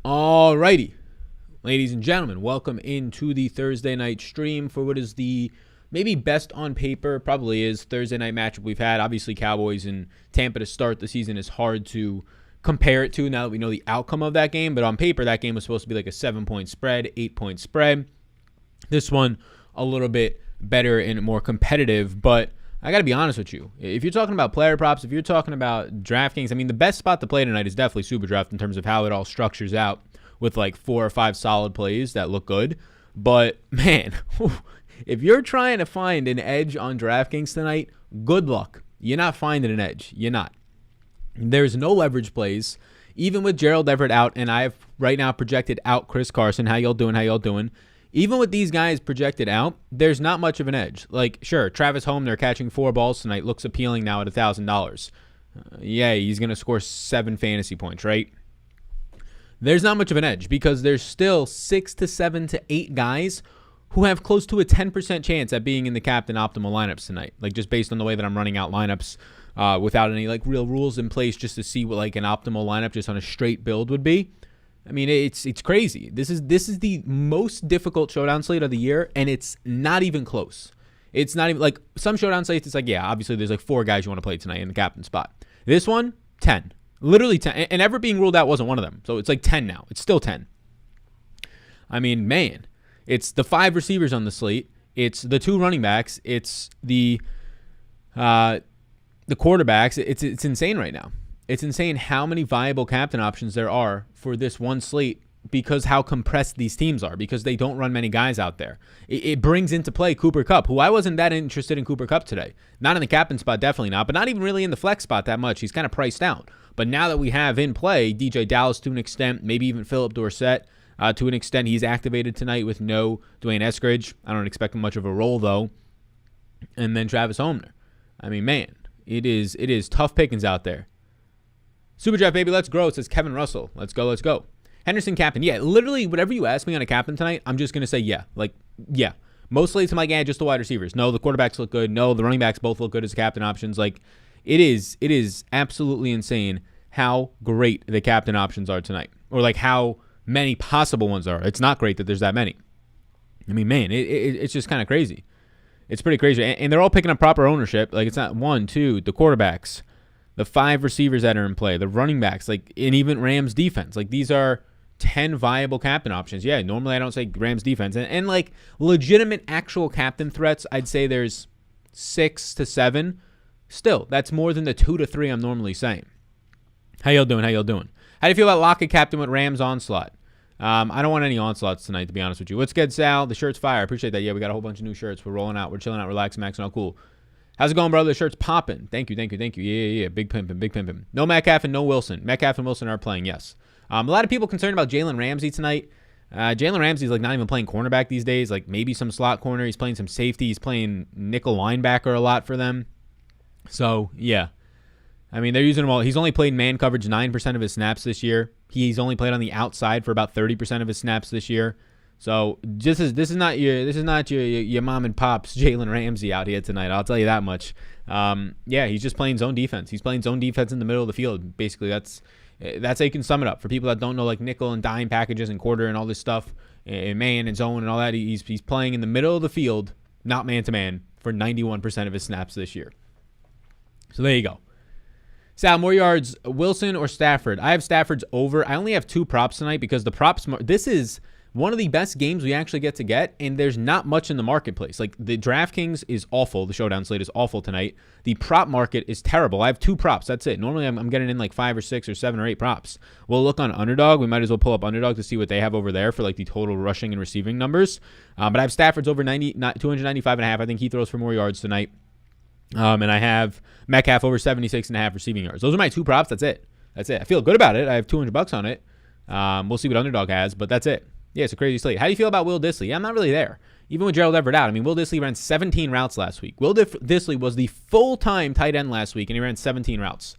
Alrighty, ladies and gentlemen, welcome into the Thursday night stream for what is the maybe best on paper, probably is, Thursday night matchup we've had. Obviously, Cowboys and Tampa to start the season is hard to compare it to now that we know the outcome of that game, but on paper, that game was supposed to be like a 7-point spread, 8-point spread. This one, a little bit better and more competitive, but I got to be honest with you. If you're talking about player props, if you're talking about DraftKings, I mean, the best spot to play tonight is definitely SuperDraft in terms of how it all structures out with like 4 or 5 solid plays that look good. But, man, if you're trying to find an edge on DraftKings tonight, good luck. You're not finding an edge. You're not. There's no leverage plays. Even with Gerald Everett out, and I have right now projected out Chris Carson. How y'all doing? Even with these guys projected out, there's not much of an edge. Like, sure, Travis Homer catching 4 balls tonight looks appealing now at $1,000. Yeah, he's going to score 7 fantasy points, right? There's not much of an edge because there's still 6 to 7 to 8 guys who have close to a 10% chance at being in the captain optimal lineups tonight. Like, just based on the way that I'm running out lineups without any, like, real rules in place just to see what, like, an optimal lineup just on a straight build would be. I mean, it's crazy. This is the most difficult showdown slate of the year, and it's not even close. It's not even like some showdown slates. It's like, yeah, obviously there's like 4 guys you want to play tonight in the captain spot. This one, 10, literally 10, and ever being ruled out wasn't one of them. So it's like 10 now. It's still 10. I mean, man, it's the 5 receivers on the slate. It's the 2 running backs. It's the quarterbacks. It's insane right now. It's insane how many viable captain options there are for this one slate because how compressed these teams are, because they don't run many guys out there. It brings into play Cooper Kupp, who I wasn't that interested in Cooper Kupp today. Not in the captain spot, definitely not, but not even really in the flex spot that much. He's kind of priced out. But now that we have in play DJ Dallas to an extent, maybe even Phillip Dorsett to an extent, he's activated tonight with no Dwayne Eskridge. I don't expect much of a role, though. And then Travis Homer. I mean, man, it is tough pickings out there. SuperDraft, baby, let's grow. It says Kevin Russell. Let's go. Henderson, captain. Yeah, literally, whatever you ask me on a captain tonight, I'm just going to say yeah. Like, yeah. Most slates, I'm like, just the wide receivers. No, the quarterbacks look good. No, the running backs both look good as captain options. Like, it is absolutely insane how great the captain options are tonight. Or, like, how many possible ones are. It's not great that there's that many. I mean, man, it's just kind of crazy. It's pretty crazy. And they're all picking up proper ownership. Like, it's not 1, 2, the quarterbacks, the 5 receivers that are in play, the running backs, like, and even Rams defense. Like, these are 10 viable captain options. Yeah, normally I don't say Rams defense. And like, legitimate actual captain threats, I'd say there's 6 to 7. Still, that's more than the 2 to 3 I'm normally saying. How y'all doing? How do you feel about Lockett captain with Rams onslaught? I don't want any onslaughts tonight, to be honest with you. What's good, Sal? The shirt's fire. I appreciate that. Yeah, we got a whole bunch of new shirts. We're rolling out. We're chilling out, relaxing, maxing, all cool. How's it going, brother? The shirt's popping. Thank you. Yeah. Big pimpin'. No Metcalf and no Wilson. Metcalf and Wilson are playing, yes. A lot of people concerned about Jalen Ramsey tonight. Jalen Ramsey's like not even playing cornerback these days. Like maybe some slot corner. He's playing some safety. He's playing nickel linebacker a lot for them. So, yeah. I mean, they're using him all. He's only played man coverage 9% of his snaps this year. He's only played on the outside for about 30% of his snaps this year. So this is not your mom and pop's Jalen Ramsey out here tonight. I'll tell you that much. Yeah, he's just playing zone defense. He's playing zone defense in the middle of the field. Basically, that's how you can sum it up. For people that don't know, like nickel and dime packages and quarter and all this stuff, and man and zone and all that, he's playing in the middle of the field, not man to man, for 91% of his snaps this year. So there you go. Sal, more yards, Wilson or Stafford? I have Stafford's over. I only have 2 props tonight because the props. This is one of the best games we actually get to get, and there's not much in the marketplace. Like, the DraftKings is awful. The showdown slate is awful tonight. The prop market is terrible. I have 2 props. That's it. Normally, I'm getting in like 5 or 6 or 7 or 8 props. We'll look on Underdog. We might as well pull up Underdog to see what they have over there for like the total rushing and receiving numbers. But I have Stafford's over 295.5. I think he throws for more yards tonight. And I have Metcalf over 76.5 receiving yards. Those are my 2 props. That's it. I feel good about it. I have $200 on it. We'll see what Underdog has, but that's it. Yeah, it's a crazy slate. How do you feel about Will Dissly? Yeah, I'm not really there. Even with Gerald Everett out. I mean, Will Dissly ran 17 routes last week. Will Dissly was the full-time tight end last week, and he ran 17 routes.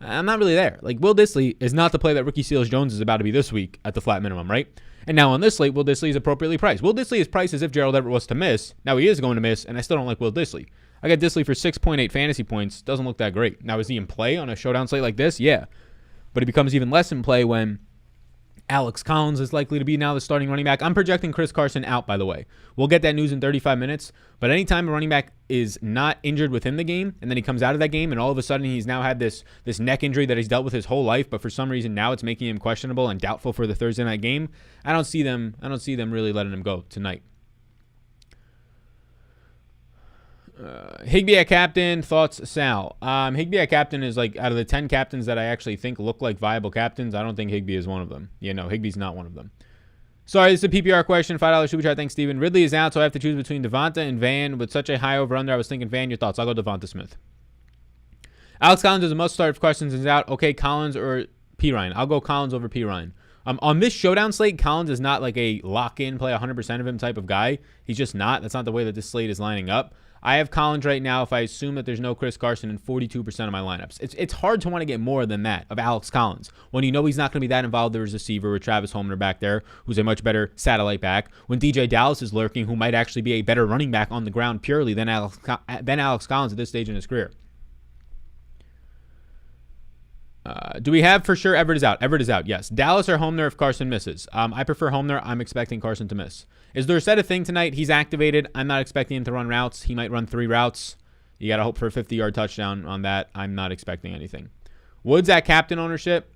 I'm not really there. Like, Will Dissly is not the play that Ricky Seals-Jones is about to be this week at the flat minimum, right? And now on this slate, Will Dissly is appropriately priced. Will Dissly is priced as if Gerald Everett was to miss. Now he is going to miss, and I still don't like Will Dissly. I got Dissly for 6.8 fantasy points. Doesn't look that great. Now, is he in play on a showdown slate like this? Yeah. But he becomes even less in play when Alex Collins is likely to be now the starting running back. I'm projecting Chris Carson out, by the way. We'll get that news in 35 minutes. But anytime a running back is not injured within the game, and then he comes out of that game, and all of a sudden he's now had this neck injury that he's dealt with his whole life, but for some reason now it's making him questionable and doubtful for the Thursday night game, I don't see them really letting him go tonight. Higbee at captain, thoughts, Sal? Higbee at captain is like out of the 10 captains that I actually think look like viable captains, I don't think Higbee is one of them. Yeah, no, Higbee's not one of them. Sorry, this is a PPR question. $5 super chat. Thanks, Steven. Ridley is out, so I have to choose between Devonta and Van. With such a high over-under, I was thinking Van. Your thoughts? I'll go Devonta Smith. Alex Collins is a must-start if Carson is out. Okay, Collins or P. Ryan? I'll go Collins over P. Ryan. On this showdown slate, Collins is not like a lock-in, play 100% of him type of guy. He's just not. That's not the way that this slate is lining up. I have Collins right now if I assume that there's no Chris Carson in 42% of my lineups. It's hard to want to get more than that of Alex Collins when you know he's not going to be that involved as a receiver with Travis Homer back there, who's a much better satellite back. When DJ Dallas is lurking, who might actually be a better running back on the ground purely than Alex Collins at this stage in his career. Do we have for sure Everett is out? Everett is out, yes. Dallas or Homer if Carson misses. I prefer Homer. I'm expecting Carson to miss. Is there a set of thing tonight? He's activated. I'm not expecting him to run routes. He might run 3 routes. You got to hope for a 50-yard touchdown on that. I'm not expecting anything. Woods at captain ownership.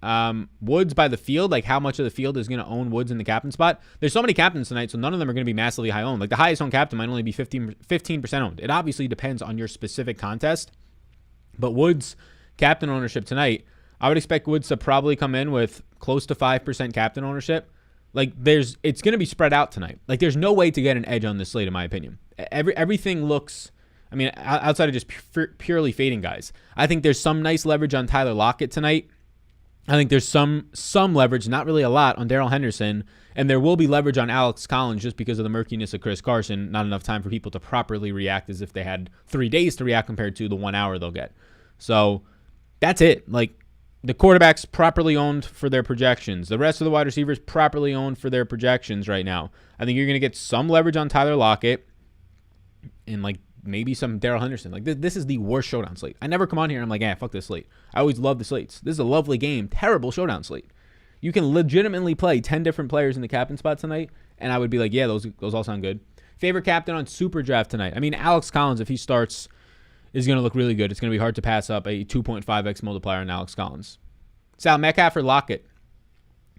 Woods by the field, like how much of the field is going to own Woods in the captain spot? There's so many captains tonight, so none of them are going to be massively high owned. Like the highest owned captain might only be 15% owned. It obviously depends on your specific contest. But Woods captain ownership tonight, I would expect Woods to probably come in with close to 5% captain ownership. Like it's going to be spread out tonight. Like there's no way to get an edge on this slate, in my opinion. Everything looks, I mean, outside of just purely fading guys, I think there's some nice leverage on Tyler Lockett tonight. I think there's some leverage, not really a lot, on Darrell Henderson, and there will be leverage on Alex Collins just because of the murkiness of Chris Carson. Not enough time for people to properly react as if they had 3 days to react compared to the 1 hour they'll get. So that's it. Like, the quarterbacks properly owned for their projections. The rest of the wide receivers properly owned for their projections right now. I think you're going to get some leverage on Tyler Lockett and like maybe some Darrell Henderson. Like this is the worst showdown slate. I never come on here and I'm like, fuck this slate. I always love the slates. This is a lovely game. Terrible showdown slate. You can legitimately play 10 different players in the captain spot tonight, and I would be like, yeah, those all sound good. Favorite captain on SuperDraft tonight. I mean, Alex Collins, if he starts, is going to look really good. It's going to be hard to pass up a 2.5x multiplier on Alex Collins. Sal, Metcalf or Lockett?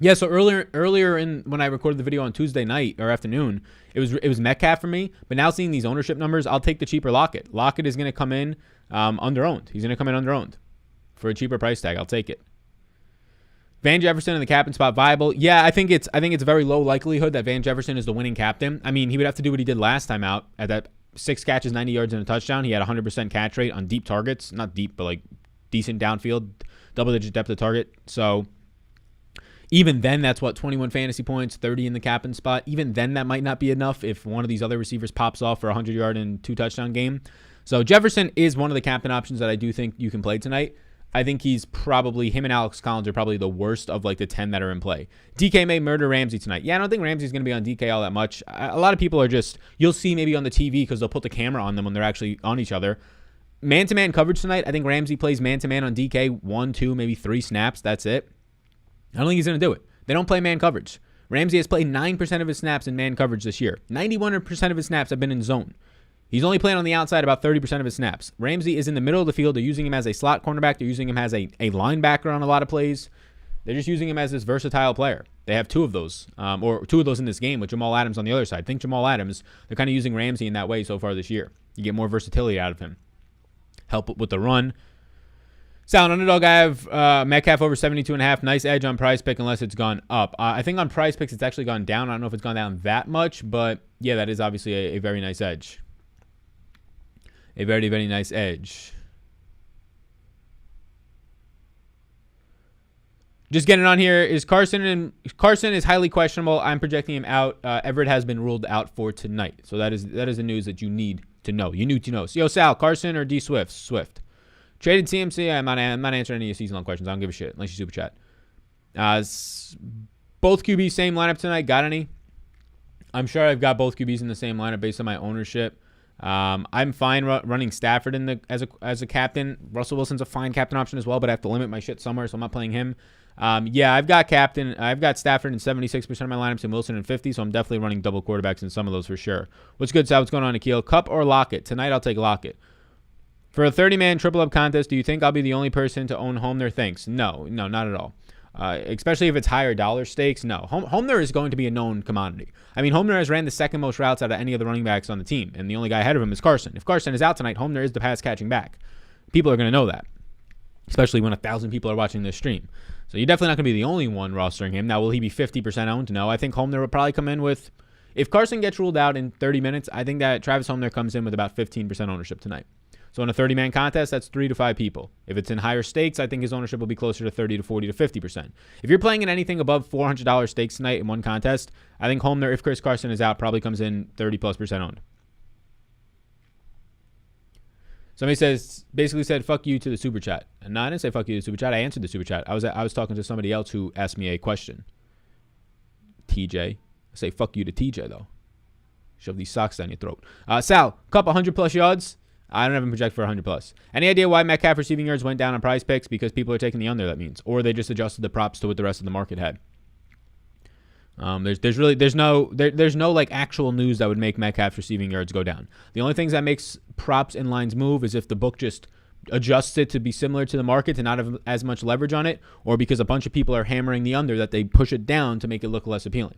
Yeah, so earlier in when I recorded the video on Tuesday night or afternoon, it was Metcalf for me. But now seeing these ownership numbers, I'll take the cheaper Lockett. Lockett is going to come in under-owned. He's going to come in under-owned for a cheaper price tag. I'll take it. Van Jefferson in the captain spot viable. Yeah, I think it's a very low likelihood that Van Jefferson is the winning captain. I mean, he would have to do what he did last time out at that 6 catches, 90 yards, and a touchdown. He had 100% catch rate on deep targets. Not deep, but like decent downfield, double-digit depth of target. So even then, that's 21 fantasy points, 30 in the captain spot. Even then, that might not be enough if one of these other receivers pops off for a 100-yard and 2-touchdown game. So Jefferson is one of the captain options that I do think you can play tonight. I think him and Alex Collins are probably the worst of like the 10 that are in play. DK may murder Ramsey tonight. Yeah, I don't think Ramsey's going to be on DK all that much. A lot of people are you'll see maybe on the TV because they'll put the camera on them when they're actually on each other. Man-to-man coverage tonight, I think Ramsey plays man-to-man on DK 1, 2, maybe 3 snaps. That's it. I don't think he's going to do it. They don't play man coverage. Ramsey has played 9% of his snaps in man coverage this year. 91% of his snaps have been in zone. He's only playing on the outside about 30% of his snaps. Ramsey is in the middle of the field. They're using him as a slot cornerback. They're using him as a linebacker on a lot of plays. They're just using him as this versatile player. They have 2 of those, or 2 of those in this game with Jamal Adams on the other side. Think Jamal Adams. They're kind of using Ramsey in that way so far this year. You get more versatility out of him. Help with the run. Sal, on Underdog, I have Metcalf over 72.5. Nice edge on Prize Pick unless it's gone up. I think on Prize Picks it's actually gone down. I don't know if it's gone down that much, but yeah, that is obviously a very nice edge. A very, very nice edge. Just getting on here is Carson is highly questionable. I'm projecting him out. Everett has been ruled out for tonight. So that is the news that you need to know. You need to know. So, yo, Sal, Carson or D Swift? Swift. Traded CMC. I'm not answering any of your season-long questions. I don't give a shit unless you super chat. Both QBs same lineup tonight. Got any? I'm sure I've got both QBs in the same lineup based on my ownership. I'm fine running Stafford as a captain. Russell Wilson's a fine captain option as well, but I have to limit my shit somewhere, so I'm not playing him. Yeah, I've got captain. I've got Stafford in 76% of my lineups and Wilson in 50, so I'm definitely running double quarterbacks in some of those for sure. What's good, Sal? What's going on, Akil? Cup or Lockett? Tonight, I'll take Lockett. For a 30-man triple-up contest, do you think I'll be the only person to own Homner? Thanks. No, not at all. Especially if it's higher dollar stakes, no. Homner is going to be a known commodity. I mean, Homner has ran the second most routes out of any of the running backs on the team, and the only guy ahead of him is Carson. If Carson is out tonight, Homner is the pass-catching back. People are going to know that, especially when 1,000 people are watching this stream. So you're definitely not going to be the only one rostering him. Now, will he be 50% owned? No. I think Homner will probably come in with, if Carson gets ruled out in 30 minutes, I think that Travis Homner comes in with about 15% ownership tonight. So in a 30-man contest, that's 3 to 5 people. If it's in higher stakes, I think his ownership will be closer to 30 to 40 to 50%. If you're playing in anything above $400 stakes tonight in one contest, I think Homner, if Chris Carson is out, probably comes in 30+% owned. Somebody basically said, fuck you to the super chat. And no, I didn't say fuck you to the super chat. I answered the super chat. I was talking to somebody else who asked me a question. TJ. I say fuck you to TJ, though. Shove these socks down your throat. Sal, Cup 100+ yards. I don't have him project for 100+. Any idea why Metcalf receiving yards went down on Prize Picks? Because people are taking the under, that means. Or they just adjusted the props to what the rest of the market had. There's no like actual news that would make Metcalf's receiving yards go down. The only things that makes props and lines move is if the book just adjusts it to be similar to the market to not have as much leverage on it, or because a bunch of people are hammering the under that they push it down to make it look less appealing.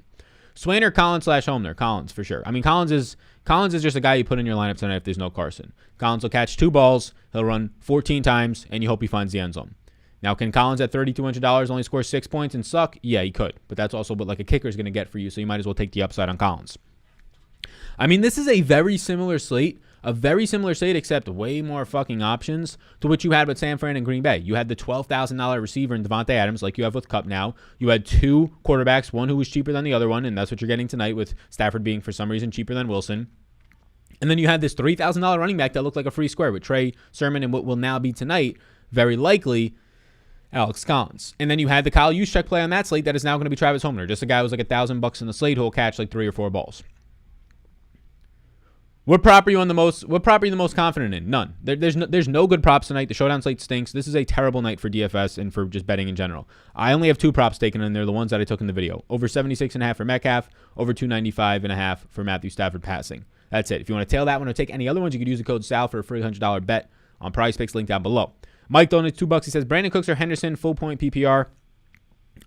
Swain or Collins / Homner? Collins for sure. I mean, Collins is just a guy you put in your lineup tonight if there's no Carson. Collins will catch 2 balls, he'll run 14 times, and you hope he finds the end zone. Now, can Collins at $3,200 only score 6 points and suck? Yeah, he could. But that's also what like a kicker is going to get for you, so you might as well take the upside on Collins. I mean, this is a very similar slate. Except way more fucking options to what you had with San Fran and Green Bay. You had the $12,000 receiver in Devontae Adams like you have with Kupp now. You had 2 quarterbacks, one who was cheaper than the other one, and that's what you're getting tonight with Stafford being, for some reason, cheaper than Wilson. And then you had this $3,000 running back that looked like a free square with Trey Sermon and what will now be tonight, very likely, Alex Collins. And then you had the Kyle Juszczyk play on that slate that is now going to be Travis Homner, just a guy who was like $1,000 in the slate who will catch like 3 or 4 balls. What prop are you the most confident in? None. There's no good props tonight. The Showdown slate stinks. This is a terrible night for DFS and for just betting in general. I only have 2 props taken, and they're the ones that I took in the video. Over 76.5 for Metcalf, over 295.5 for Matthew Stafford passing. That's it. If you want to tail that one or take any other ones, you could use the code SAL for a free $100 bet on Prize Picks, link down below. Mike donates $2. He says Brandon Cooks or Henderson full point PPR.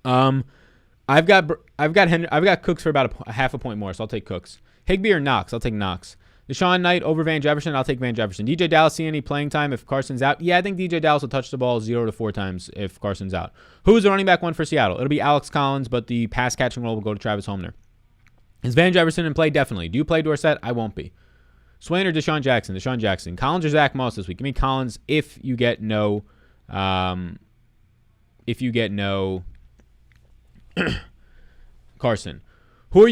I've got Cooks for about a half a point more, so I'll take Cooks. Higbee or Knox? I'll take Knox. Deshaun Knight over Van Jefferson. I'll take Van Jefferson. DJ Dallas, see any playing time if Carson's out? Yeah, I think DJ Dallas will touch the ball 0 to 4 times if Carson's out. Who's the running back one for Seattle? It'll be Alex Collins, but the pass catching role will go to Travis Homner. Is Van Jefferson in play? Definitely. Do you play Dorsett? I won't be. Swain or Deshaun Jackson? Deshaun Jackson. Collins or Zach Moss this week? Give me Collins if you get no Carson. Who are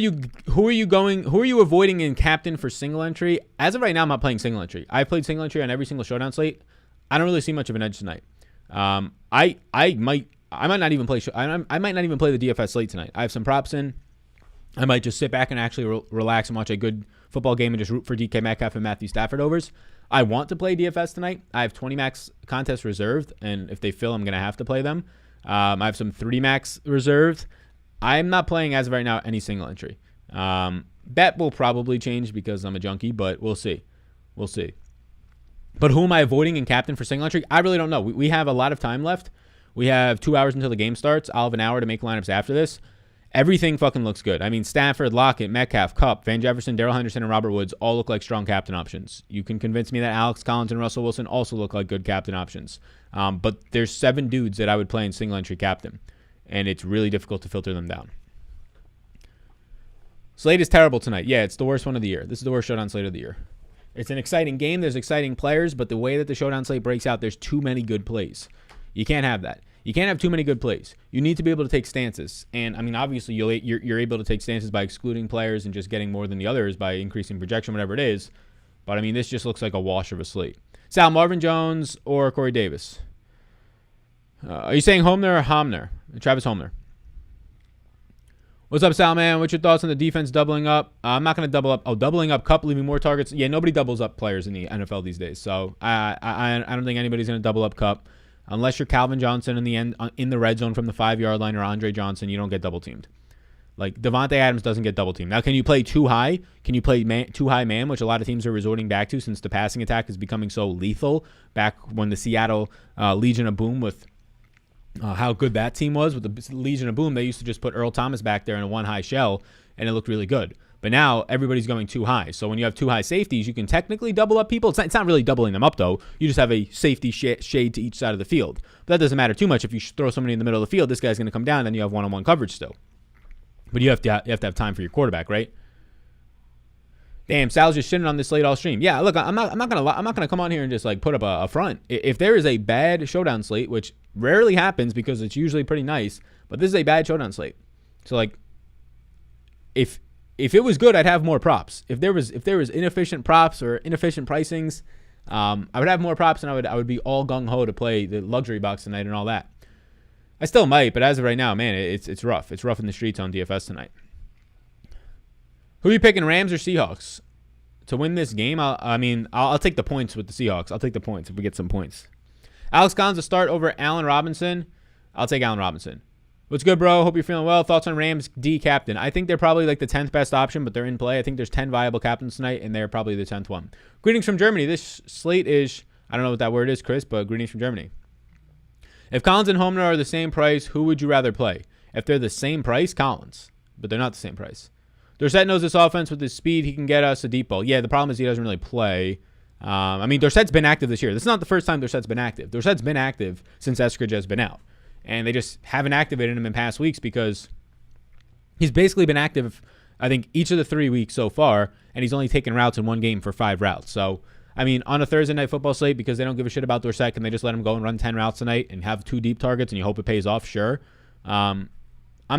you avoiding in captain for single entry? As of right now, I'm not playing single entry. I've played single entry on every single Showdown slate. I don't really see much of an edge tonight. I might not even play the DFS slate tonight. I have some props in. I might just sit back and actually relax and watch a good football game and just root for DK Metcalf and Matthew Stafford overs. I want to play DFS tonight. I have 20 max contests reserved, and if they fill, I'm going to have to play them. I have some 3 max reserved. I'm not playing, as of right now, any single entry. Bet will probably change because I'm a junkie, but we'll see. But who am I avoiding in captain for single entry? I really don't know. We have a lot of time left. We have 2 hours until the game starts. I'll have an hour to make lineups after this. Everything fucking looks good. I mean, Stafford, Lockett, Metcalf, Kupp, Van Jefferson, Darrell Henderson, and Robert Woods all look like strong captain options. You can convince me that Alex Collins and Russell Wilson also look like good captain options. But there's 7 dudes that I would play in single entry captain, and it's really difficult to filter them down. Slate is terrible tonight. Yeah, it's the worst one of the year. This is the worst Showdown slate of the year. It's an exciting game. There's exciting players, but the way that the Showdown slate breaks out, there's too many good plays. You can't have that. You can't have too many good plays. You need to be able to take stances. And, I mean, obviously, you're able to take stances by excluding players and just getting more than the others by increasing projection, whatever it is. But, I mean, this just looks like a wash of a slate. Sal, Marvin Jones or Corey Davis? Are you saying Homner or Homner? Travis Homner. What's up, Sal, man? What's your thoughts on the defense doubling up? I'm not going to double up. Oh, doubling up Kupp, leaving more targets. Yeah, nobody doubles up players in the NFL these days. So I don't think anybody's going to double up Kupp. Unless you're Calvin Johnson in the end in the red zone from the 5-yard line or Andre Johnson, you don't get double teamed. Like Devontae Adams doesn't get double teamed. Now, can you play too high? Can you play too high man, which a lot of teams are resorting back to since the passing attack is becoming so lethal? Back when the Seattle Legion of Boom with how good that team was with the Legion of Boom, they used to just put Earl Thomas back there in a one high shell, and it looked really good. But now everybody's going too high. So when you have two high safeties, you can technically double up people. It's not really doubling them up, though. You just have a safety shade to each side of the field. But that doesn't matter too much. If you throw somebody in the middle of the field, this guy's going to come down, and you have one-on-one coverage still. But you have to have time for your quarterback, right? Damn, Sal's just shitting on this slate all stream. Yeah, look, I'm not gonna come on here and just like put up a front. If there is a bad showdown slate, which rarely happens because it's usually pretty nice, but this is a bad showdown slate. So like, if it was good, I'd have more props. If there was inefficient props or inefficient pricings, I would have more props, and I would be all gung ho to play the luxury box tonight and all that. I still might, but as of right now, man, it's rough. It's rough in the streets on DFS tonight. Who are you picking, Rams or Seahawks? To win this game, I'll take the points with the Seahawks. I'll take the points if we get some points. Alex Collins to start over Allen Robinson. I'll take Allen Robinson. What's good, bro? Hope you're feeling well. Thoughts on Rams D captain? I think they're probably like the 10th best option, but they're in play. I think there's 10 viable captains tonight, and they're probably the 10th one. Greetings from Germany. This slate is, I don't know what that word is, Chris, but greetings from Germany. If Collins and Homner are the same price, who would you rather play? If they're the same price, Collins. But they're not the same price. Dorsett knows this offense with his speed. He can get us a deep ball. Yeah, the problem is he doesn't really play. Dorsett's been active this year. This is not the first time Dorsett's been active. Dorsett's been active since Eskridge has been out. And they just haven't activated him in past weeks because he's basically been active, I think, each of the 3 weeks so far, and he's only taken routes in one game for 5 routes. So, on a Thursday night football slate, because they don't give a shit about Dorsett, can they just let him go and run 10 routes tonight and have 2 deep targets and you hope it pays off? Sure. I'm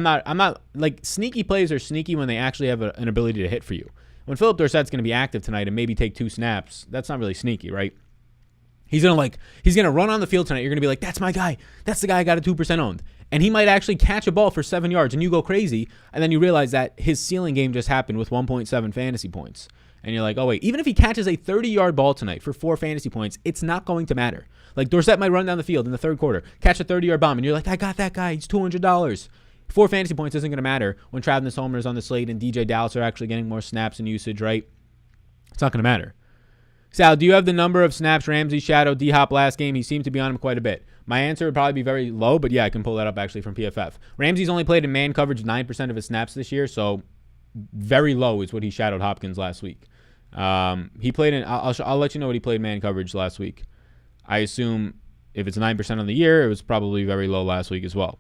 not like, sneaky plays are sneaky when they actually have an ability to hit for you. When Philip Dorsett's going to be active tonight and maybe take 2 snaps, that's not really sneaky, right? He's going to run on the field tonight. You're going to be like, that's my guy. That's the guy I got a 2% owned. And he might actually catch a ball for 7 yards and you go crazy. And then you realize that his ceiling game just happened with 1.7 fantasy points. And you're like, oh, wait, even if he catches a 30-yard ball tonight for 4 fantasy points, it's not going to matter. Like, Dorsett might run down the field in the third quarter, catch a 30-yard bomb, and you're like, I got that guy. He's $200. 4 fantasy points isn't going to matter when Travis Homer is on the slate and DJ Dallas are actually getting more snaps and usage, right? It's not going to matter. Sal, do you have the number of snaps Ramsey shadowed D-Hop last game? He seemed to be on him quite a bit. My answer would probably be very low, but yeah, I can pull that up actually from PFF. Ramsey's only played in man coverage 9% of his snaps this year, so very low is what he shadowed Hopkins last week. He played in, I'll let you know what he played man coverage last week. I assume if it's 9% on the year, it was probably very low last week as well.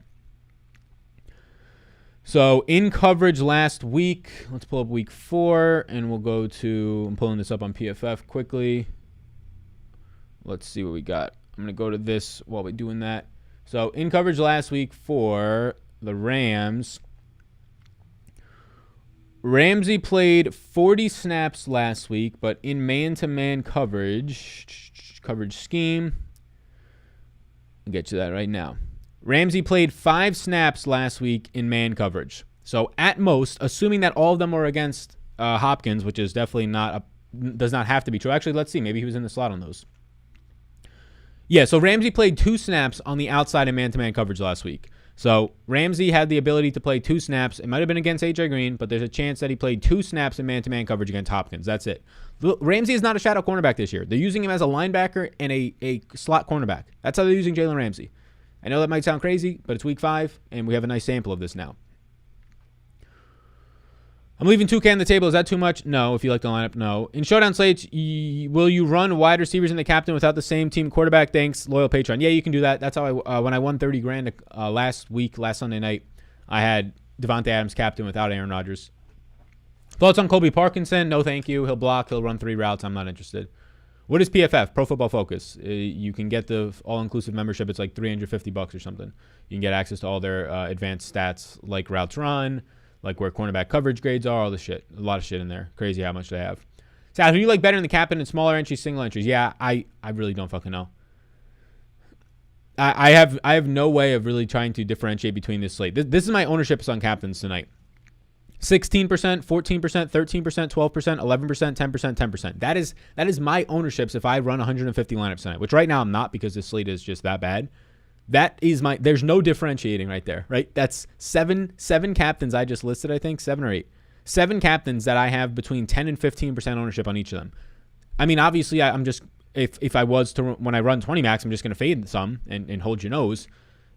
So in coverage last week, let's pull up week 4, and we'll go to, I'm pulling this up on PFF quickly. Let's see what we got. I'm going to go to this while we're doing that. So in coverage last week for the Rams, Ramsey played 40 snaps last week, but in man-to-man coverage scheme, I'll get you that right now. Ramsey played 5 snaps last week in man coverage. So at most, assuming that all of them were against Hopkins, which is definitely does not have to be true. Actually, let's see. Maybe he was in the slot on those. Yeah, so Ramsey played 2 snaps on the outside in man-to-man coverage last week. So Ramsey had the ability to play 2 snaps. It might have been against A.J. Green, but there's a chance that he played 2 snaps in man-to-man coverage against Hopkins. That's it. Ramsey is not a shadow cornerback this year. They're using him as a linebacker and a slot cornerback. That's how they're using Jalen Ramsey. I know that might sound crazy, but it's week 5, and we have a nice sample of this now. I'm leaving 2K on the table. Is that too much? No. If you like the lineup, no. In showdown slates, will you run wide receivers in the captain without the same team quarterback? Thanks, loyal patron. Yeah, you can do that. That's how when I won $30,000 last Sunday night, I had Devontae Adams captain without Aaron Rodgers. Thoughts on Colby Parkinson? No, thank you. He'll block. He'll run 3 routes. I'm not interested. What is PFF? Pro Football Focus. You can get the all-inclusive membership. It's like $350 or something. You can get access to all their advanced stats, like routes run, like where cornerback coverage grades are, all the shit. A lot of shit in there. Crazy how much they have. Sal, who do you like better in the captain and smaller entries, single entries? Yeah, I really don't fucking know. I have no way of really trying to differentiate between this slate. This is my ownership on captains tonight. 16%, 14%, 13%, 12%, 11%, 10%, 10%. That is my ownerships if I run 150 lineups tonight, which right now I'm not because this slate is just that bad. That is there's no differentiating right there, right? That's seven captains I just listed, I think, 7 or 8. 7 captains that I have between 10 and 15% ownership on each of them. I mean, obviously, I'm just, if I was to, when I run 20 max, I'm just going to fade some and hold your nose.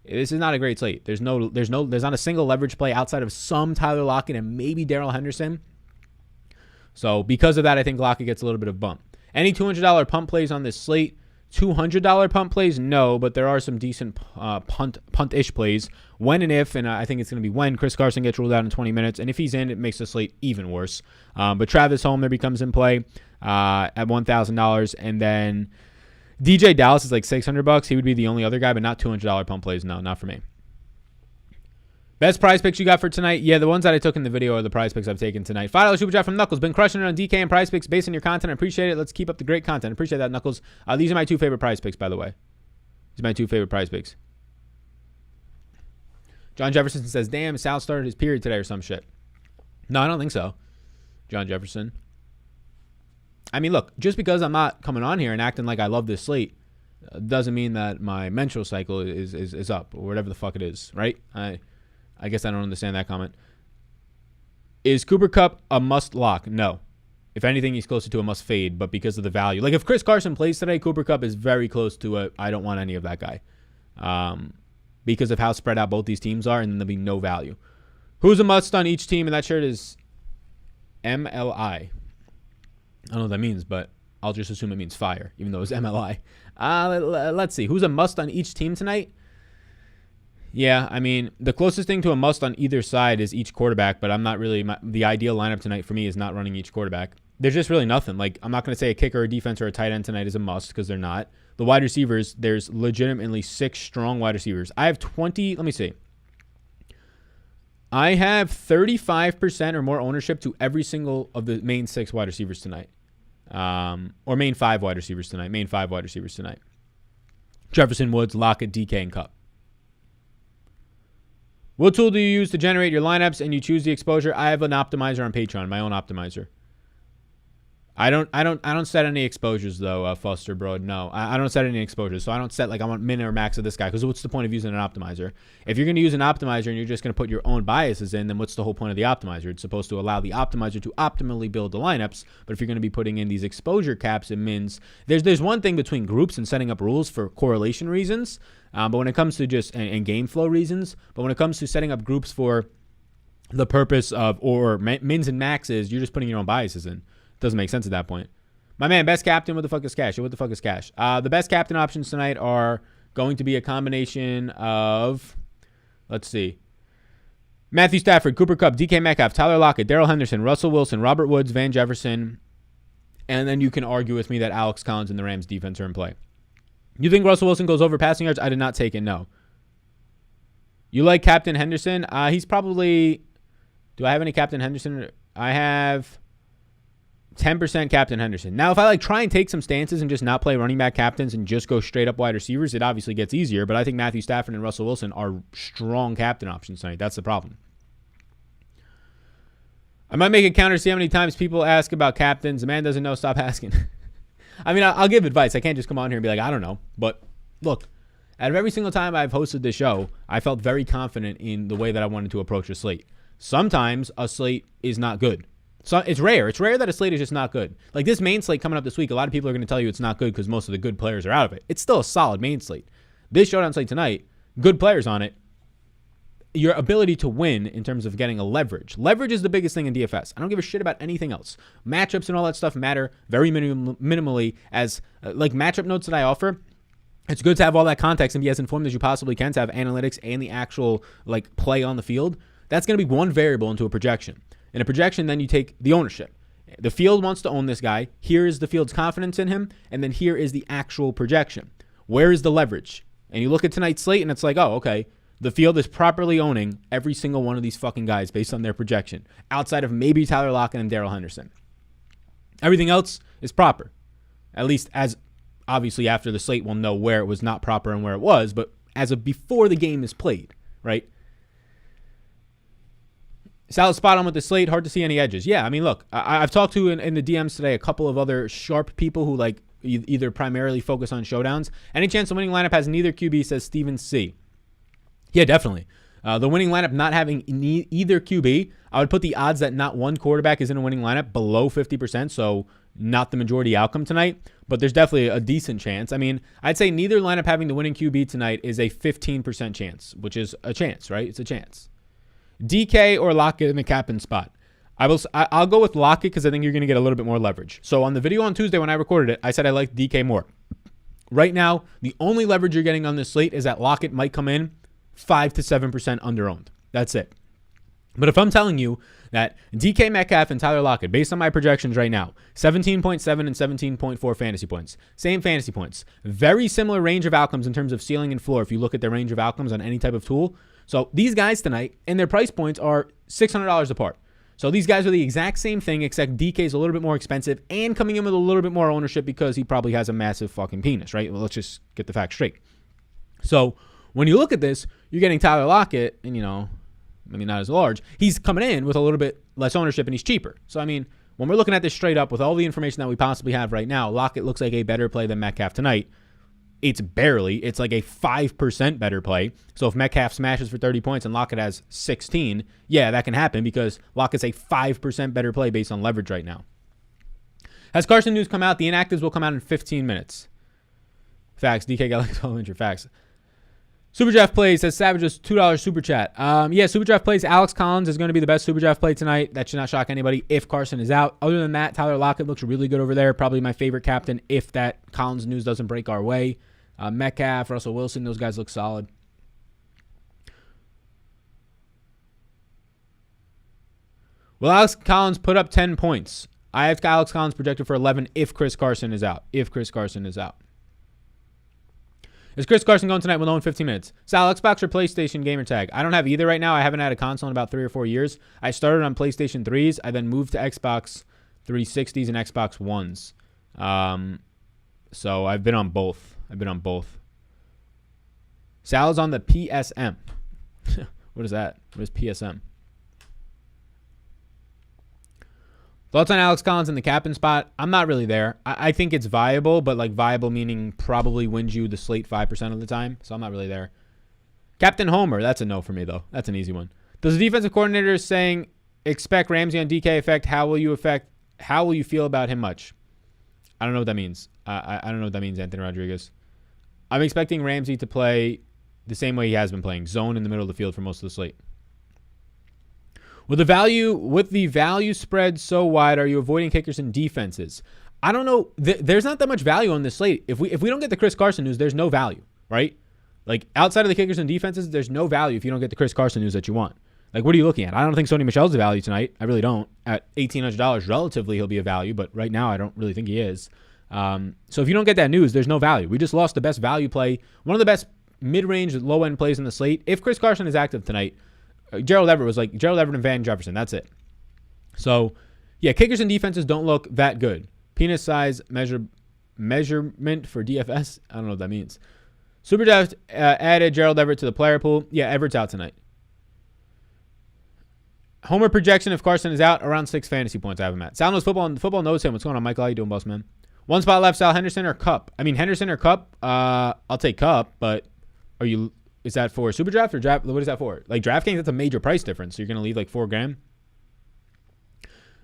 This is not a great slate. There's not a single leverage play outside of some Tyler Lockett and maybe Darrell Henderson. So because of that, I think Lockett gets a little bit of bump. Any $200 pump plays on this slate? $200 pump plays? No, but there are some decent punt-ish plays. When and if, and I think it's going to be when, Chris Carson gets ruled out in 20 minutes. And if he's in, it makes the slate even worse. But Travis Homer becomes in play at $1,000. And then DJ Dallas is like $600. He would be the only other guy, but not $200 pump plays. No, not for me. Best prize picks you got for tonight? Yeah, the ones that I took in the video are the prize picks I've taken tonight. $5 SuperDraft from Knuckles. Been crushing it on DK and prize picks based on your content. I appreciate it. Let's keep up the great content. I appreciate that, Knuckles. These are my 2 favorite prize picks, by the way. These are my 2 favorite prize picks. John Jefferson says, damn, Sal started his period today or some shit. No, I don't think so. John Jefferson. I mean, look, just because I'm not coming on here and acting like I love this slate doesn't mean that my menstrual cycle is up or whatever the fuck it is, right? I guess I don't understand that comment. Is Cooper Kupp a must lock? No. If anything, he's closer to a must fade, but because of the value. Like if Chris Carson plays today, Cooper Kupp is very close to a I don't want any of that guy. Because of how spread out both these teams are, and then there'll be no value. Who's a must on each team? And that shirt is MLI. I don't know what that means, but I'll just assume it means fire, even though it's MLI. Let's see. Who's a must on each team tonight? Yeah, I mean, the closest thing to a must on either side is each quarterback, but I'm not really, the ideal lineup tonight for me is not running each quarterback. There's just really nothing. Like, I'm not going to say a kicker, a defense, or a tight end tonight is a must because they're not. The wide receivers, there's legitimately 6 strong wide receivers. I have 20, let me see. I have 35% or more ownership to every single of the main 6 wide receivers tonight. Or main 5 wide receivers tonight. Main 5 wide receivers tonight. Jefferson, Woods, Lockett, DK, and Kupp. What tool do you use to generate your lineups and you choose the exposure? I have an optimizer on Patreon, my own optimizer. I don't set any exposures though, Foster Bro. No, I don't set any exposures. So I don't set like I want min or max of this guy because what's the point of using an optimizer? If you're going to use an optimizer and you're just going to put your own biases in, then what's the whole point of the optimizer? It's supposed to allow the optimizer to optimally build the lineups. But if you're going to be putting in these exposure caps and mins, there's one thing between groups and setting up rules for correlation reasons. But when it comes to just and game flow reasons, but when it comes to setting up groups for the purpose of or mins and maxes, you're just putting your own biases in. Doesn't make sense at that point. My man, best captain, what the fuck is cash? What the fuck is cash? The best captain options tonight are going to be a combination of, let's see, Matthew Stafford, Cooper Kupp, DK Metcalf, Tyler Lockett, Darrell Henderson, Russell Wilson, Robert Woods, Van Jefferson, and then you can argue with me that Alex Collins and the Rams defense are in play. You think Russell Wilson goes over passing yards? I did not take it, no. You like Captain Henderson? He's probably, do I have any Captain Henderson? I have 10% Captain Henderson. Now, if I like try and take some stances and just not play running back captains and just go straight up wide receivers, it obviously gets easier. But I think Matthew Stafford and Russell Wilson are strong captain options tonight. That's the problem. I might make a counter to see how many times people ask about captains. The man doesn't know. Stop asking. I mean, I'll give advice. I can't just come on here and be like, I don't know. But look, out of every single time I've hosted this show, I felt very confident in the way that I wanted to approach a slate. Sometimes a slate is not good. So it's rare. It's rare that a slate is just not good. Like this main slate coming up this week, a lot of people are going to tell you it's not good because most of the good players are out of it. It's still a solid main slate. This Showdown slate tonight, good players on it. Your ability to win in terms of getting a leverage. Leverage is the biggest thing in DFS. I don't give a shit about anything else. Matchups and all that stuff matter very minimally as like matchup notes that I offer. It's good to have all that context and be as informed as you possibly can to have analytics and the actual like play on the field. That's going to be one variable into a projection. In a projection, then you take the ownership. The field wants to own this guy. Here is the field's confidence in him. And then here is the actual projection. Where is the leverage? And you look at tonight's slate and it's like, oh, okay. The field is properly owning every single one of these fucking guys based on their projection. Outside of maybe Tyler Lockett and Darrell Henderson. Everything else is proper. At least as obviously after the slate we'll know where it was not proper and where it was. But as of before the game is played, right? Solid spot on with the slate. Hard to see any edges. Yeah, I mean, look, I've talked to in the DMs today a couple of other sharp people who like either primarily focus on showdowns. Any chance the winning lineup has neither QB, says Steven C. Yeah, definitely. The winning lineup not having either QB, I would put the odds that not one quarterback is in a winning lineup below 50%, so not the majority outcome tonight, but there's definitely a decent chance. I mean, I'd say neither lineup having the winning QB tonight is a 15% chance, which is a chance, right? It's a chance. DK or Lockett in the captain spot. I'll go with Lockett because I think you're going to get a little bit more leverage. So on the video on Tuesday when I recorded it, I said I liked DK more. Right now, the only leverage you're getting on this slate is that Lockett might come in 5 to 7% underowned. That's it. But if I'm telling you that DK Metcalf and Tyler Lockett, based on my projections right now, 17.7 and 17.4 fantasy points, same fantasy points, very similar range of outcomes in terms of ceiling and floor if you look at their range of outcomes on any type of tool. So these guys tonight and their price points are $600 apart. So these guys are the exact same thing, except DK is a little bit more expensive and coming in with a little bit more ownership because he probably has a massive fucking penis, right? Well, let's just get the facts straight. So when you look at this, you're getting Tyler Lockett, and maybe not as large. He's coming in with a little bit less ownership and he's cheaper. So, I mean, when we're looking at this straight up with all the information that we possibly have right now, Lockett looks like a better play than Metcalf tonight. It's like a 5% better play. So if Metcalf smashes for 30 points and Lockett has 16, yeah, that can happen because Lockett's a 5% better play based on leverage right now. Has Carson news come out? The inactives will come out in 15 minutes. Facts. DK got like 12 inch facts. SuperDraft plays, says Savage's $2 super chat. Yeah, SuperDraft plays. Alex Collins is going to be the best SuperDraft play tonight. That should not shock anybody if Carson is out. Other than that, Tyler Lockett looks really good over there. Probably my favorite captain if that Collins news doesn't break our way. Metcalf, Russell Wilson, those guys look solid. Will Alex Collins put up 10 points? I have Alex Collins projected for 11 if Chris Carson is out. Is Chris Carson going tonight? We'll know in 15 minutes. Sal, Xbox or PlayStation gamer tag? I don't have either right now. I haven't had a console in about 3 or 4 years. I started on PlayStation 3s. I then moved to Xbox 360s and Xbox Ones. So I've been on both. Sal's on the PSM. What is that? What is PSM? Thoughts on Alex Collins in the captain spot? I'm not really there. I think it's viable, but like viable meaning probably wins you the slate 5% of the time. So I'm not really there. Captain Homer, that's a no for me though. That's an easy one. Does the defensive coordinator saying expect Ramsey on DK effect? How will you feel about him much? I don't know what that means. I don't know what that means, Anthony Rodriguez. I'm expecting Ramsey to play the same way he has been playing, zone in the middle of the field for most of the slate. With the value spread so wide, are you avoiding kickers and defenses? I don't know. There's not that much value on this slate. If we don't get the Chris Carson news, there's no value, right? Like outside of the kickers and defenses, there's no value if you don't get the Chris Carson news that you want. Like, what are you looking at? I don't think Sony Michel's a value tonight. I really don't. At $1,800, relatively, he'll be a value, but right now I don't really think he is. So if you don't get that news, there's no value. We just lost the best value play, one of the best mid-range, low-end plays in the slate. If Chris Carson is active tonight, Gerald Everett and Van Jefferson. That's it. So, yeah, kickers and defenses don't look that good. Penis size measurement for DFS. I don't know what that means. SuperDraft added Gerald Everett to the player pool. Yeah, Everett's out tonight. Homer projection if Carson is out, around 6 fantasy points I have him at. Sal knows football knows him. What's going on, Michael? How you doing, boss man? One spot left, Sal. Henderson or Cup? I mean, Henderson or Cup? I'll take Cup, but is that for SuperDraft or draft? What is that for? Like DraftKings, that's a major price difference. So you're going to leave like $4,000.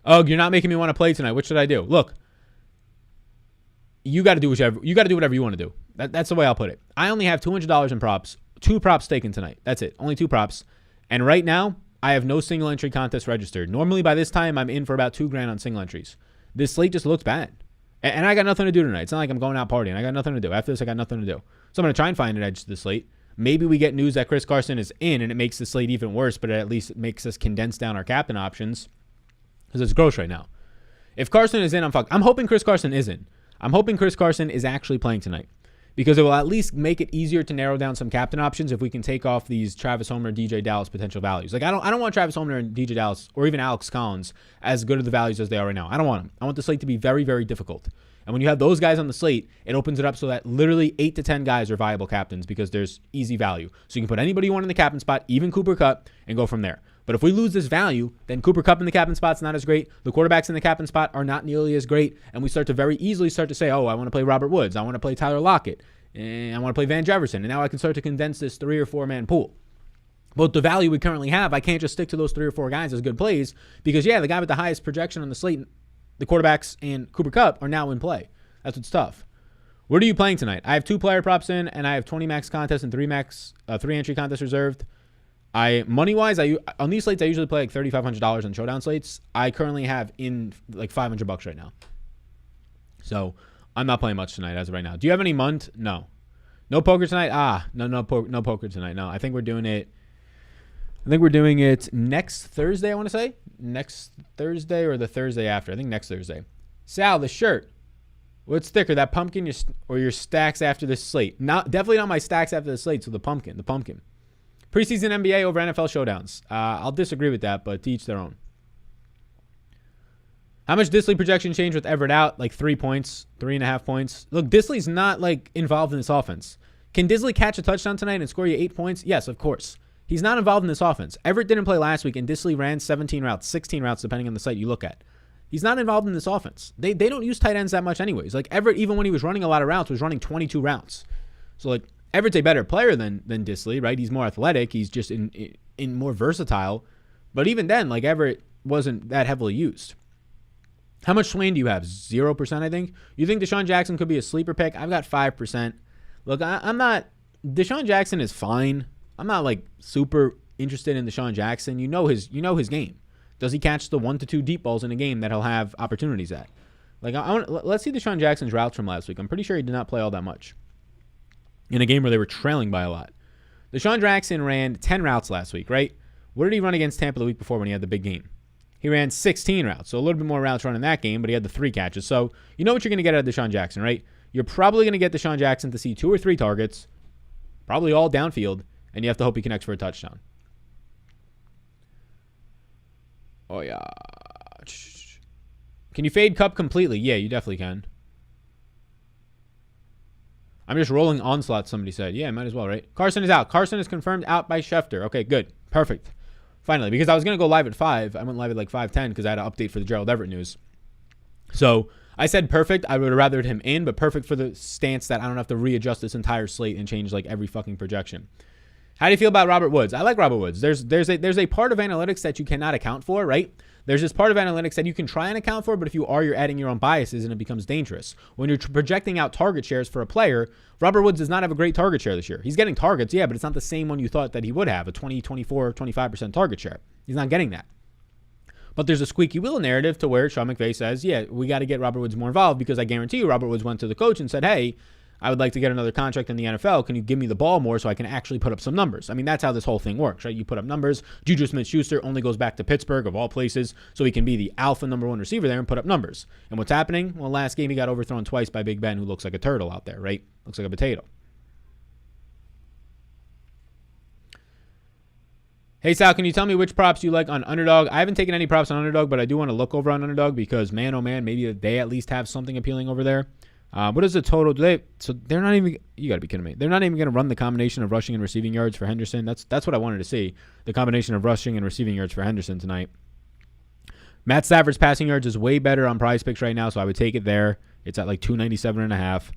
Oh, you're not making me want to play tonight. What should I do? Look, you got to do whatever you want to do. That's the way I'll put it. I only have $200 in props. 2 props taken tonight. That's it. Only 2 props. And right now, I have no single entry contest registered. Normally by this time, I'm in for about $2,000 on single entries. This slate just looks bad. And I got nothing to do tonight. It's not like I'm going out partying. I got nothing to do. After this, I got nothing to do. So I'm going to try and find an edge to the slate. Maybe we get news that Chris Carson is in and it makes the slate even worse, but it at least makes us condense down our captain options because it's gross right now. If Carson is in, I'm fucked. I'm hoping Chris Carson isn't. I'm hoping Chris Carson is actually playing tonight because it will at least make it easier to narrow down some captain options if we can take off these Travis Homer, DJ Dallas potential values. Like I don't want Travis Homer and DJ Dallas or even Alex Collins as good of the values as they are right now. I don't want them. I want the slate to be very, very difficult. And when you have those guys on the slate, it opens it up so that literally 8 to 10 guys are viable captains because there's easy value. So you can put anybody you want in the captain spot, even Cooper Kupp, and go from there. But if we lose this value, then Cooper Kupp in the captain spot's not as great. The quarterbacks in the captain spot are not nearly as great. And we start to very easily start to say, oh, I want to play Robert Woods. I want to play Tyler Lockett. And I want to play Van Jefferson. And now I can start to condense this 3 or 4 man pool. But the value we currently have, I can't just stick to those 3 or 4 guys as good plays because, yeah, the guy with the highest projection on the slate, the quarterbacks and Cooper Kupp are now in play. That's what's tough. What are you playing tonight? I have 2 player props in, and I have 20 max contests and 3 entry contests reserved. Money-wise, on these slates, I usually play like $3,500 on Showdown slates. I currently have in like $500 right now. So I'm not playing much tonight as of right now. Do you have any MUNT? No. No poker tonight? No poker tonight. No, I think we're doing it next Thursday, I want to say. Next Thursday or the Thursday after. I think next Thursday. Sal, the shirt. What's thicker, that pumpkin or your stacks after this slate? Definitely not my stacks after the slate, so the pumpkin. Preseason NBA over NFL showdowns. I'll disagree with that, but to each their own. How much Disley projection change with Everett out? Like 3 points, 3.5 points. Look, Disley's not like involved in this offense. Can Disley catch a touchdown tonight and score you 8 points? Yes, of course. He's not involved in this offense. Everett didn't play last week, and Disley ran 17 routes, 16 routes, depending on the site you look at. He's not involved in this offense. They don't use tight ends that much anyways. Like Everett, even when he was running a lot of routes, was running 22 routes. So like Everett's a better player than Disley, right? He's more athletic. He's just in more versatile. But even then, like Everett wasn't that heavily used. How much Swain do you have? 0%, I think. You think Deshaun Jackson could be a sleeper pick? I've got 5%. Look, I'm not. Deshaun Jackson is fine. I'm not like super interested in Deshaun Jackson. You know his game. Does he catch the 1 to 2 deep balls in a game that he'll have opportunities at? Like let's see Deshaun Jackson's routes from last week. I'm pretty sure he did not play all that much in a game where they were trailing by a lot. Deshaun Jackson ran 10 routes last week, right? What did he run against Tampa the week before when he had the big game? He ran 16 routes, so a little bit more routes run in that game, but he had the 3 catches. So you know what you're going to get out of Deshaun Jackson, right? You're probably going to get Deshaun Jackson to see 2 or 3 targets, probably all downfield, and you have to hope he connects for a touchdown. Oh, yeah. Can you fade Kupp completely? Yeah, you definitely can. I'm just rolling onslaught, somebody said. Yeah, might as well, right? Carson is out. Carson is confirmed out by Schefter. Okay, good. Perfect. Finally, because I was going to go live at 5. I went live at like 5:10 because I had an update for the Gerald Everett news. So I said perfect. I would have rathered him in, but perfect for the stance that I don't have to readjust this entire slate and change like every fucking projection. How do you feel about Robert Woods? I like Robert Woods. There's a part of analytics that you cannot account for, right? There's this part of analytics that you can try and account for, but if you are, you're adding your own biases and it becomes dangerous. When you're projecting out target shares for a player, Robert Woods does not have a great target share this year. He's getting targets, yeah, but it's not the same one you thought that he would have, a 20, 24, 25% target share. He's not getting that. But there's a squeaky wheel narrative to where Sean McVay says, yeah, we got to get Robert Woods more involved because I guarantee you Robert Woods went to the coach and said, hey, I would like to get another contract in the NFL. Can you give me the ball more so I can actually put up some numbers? I mean, that's how this whole thing works, right? You put up numbers. Juju Smith-Schuster only goes back to Pittsburgh, of all places, so he can be the alpha number 1 receiver there and put up numbers. And what's happening? Well, last game he got overthrown twice by Big Ben, who looks like a turtle out there, right? Looks like a potato. Hey, Sal, can you tell me which props you like on Underdog? I haven't taken any props on Underdog, but I do want to look over on Underdog because, man, oh, man, maybe they at least have something appealing over there. What is the total? So they're not even, you got to be kidding me. They're not even going to run the combination of rushing and receiving yards for Henderson. That's what I wanted to see. The combination of rushing and receiving yards for Henderson tonight. Matt Stafford's passing yards is way better on Prize Picks right now, so I would take it there. It's at like 297.5.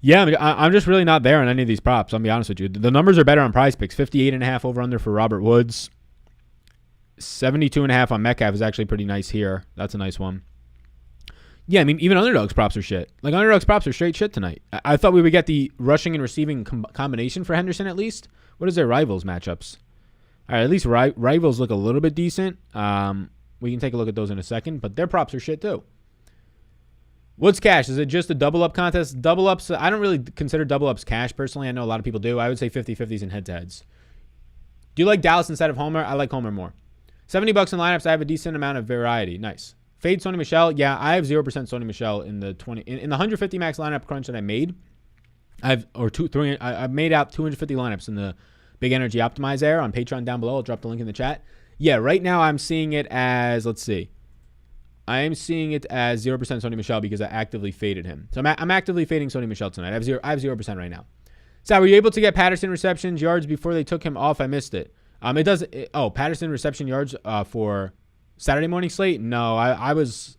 Yeah, I'm just really not there on any of these props. I'll be honest with you. The numbers are better on Prize Picks. 58.5 over under for Robert Woods. 72.5 on Metcalf is actually pretty nice here. That's a nice one. Yeah, I mean, even Underdog's props are shit. Like, Underdog's props are straight shit tonight. I thought we would get the rushing and receiving combination for Henderson at least. What is their Rivals matchups? All right, at least Rivals look a little bit decent. We can take a look at those in a second, but their props are shit too. What's cash? Is it just a double-up contest? Double-ups, I don't really consider double-ups cash personally. I know a lot of people do. I would say 50-50s and head-to-heads. Do you like Dallas instead of Homer? I like Homer more. $70 in lineups. I have a decent amount of variety. Nice. Fade Sony Michel. Yeah, I have 0% Sony Michel in the 150 max lineup crunch that I made. I've made out 250 lineups in the Big Energy Optimize there on Patreon down below. I'll drop the link in the chat. Yeah, right now I'm seeing it as, let's see. I am seeing it as 0% Sony Michel because I actively faded him. So I'm actively fading Sony Michel tonight. I have 0% right now. So were you able to get Patterson receptions yards before they took him off? I missed it. Patterson reception yards for Saturday morning slate. No, I was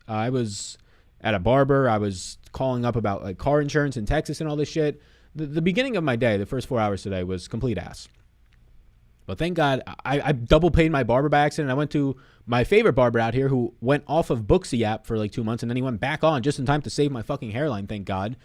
at a barber. I was calling up about like car insurance in Texas and all this shit. The beginning of my day, the first 4 hours today, was complete ass. But thank God, I double paid my barber by accident. I went to my favorite barber out here who went off of Booksy app for like 2 months, and then he went back on just in time to save my fucking hairline, thank God.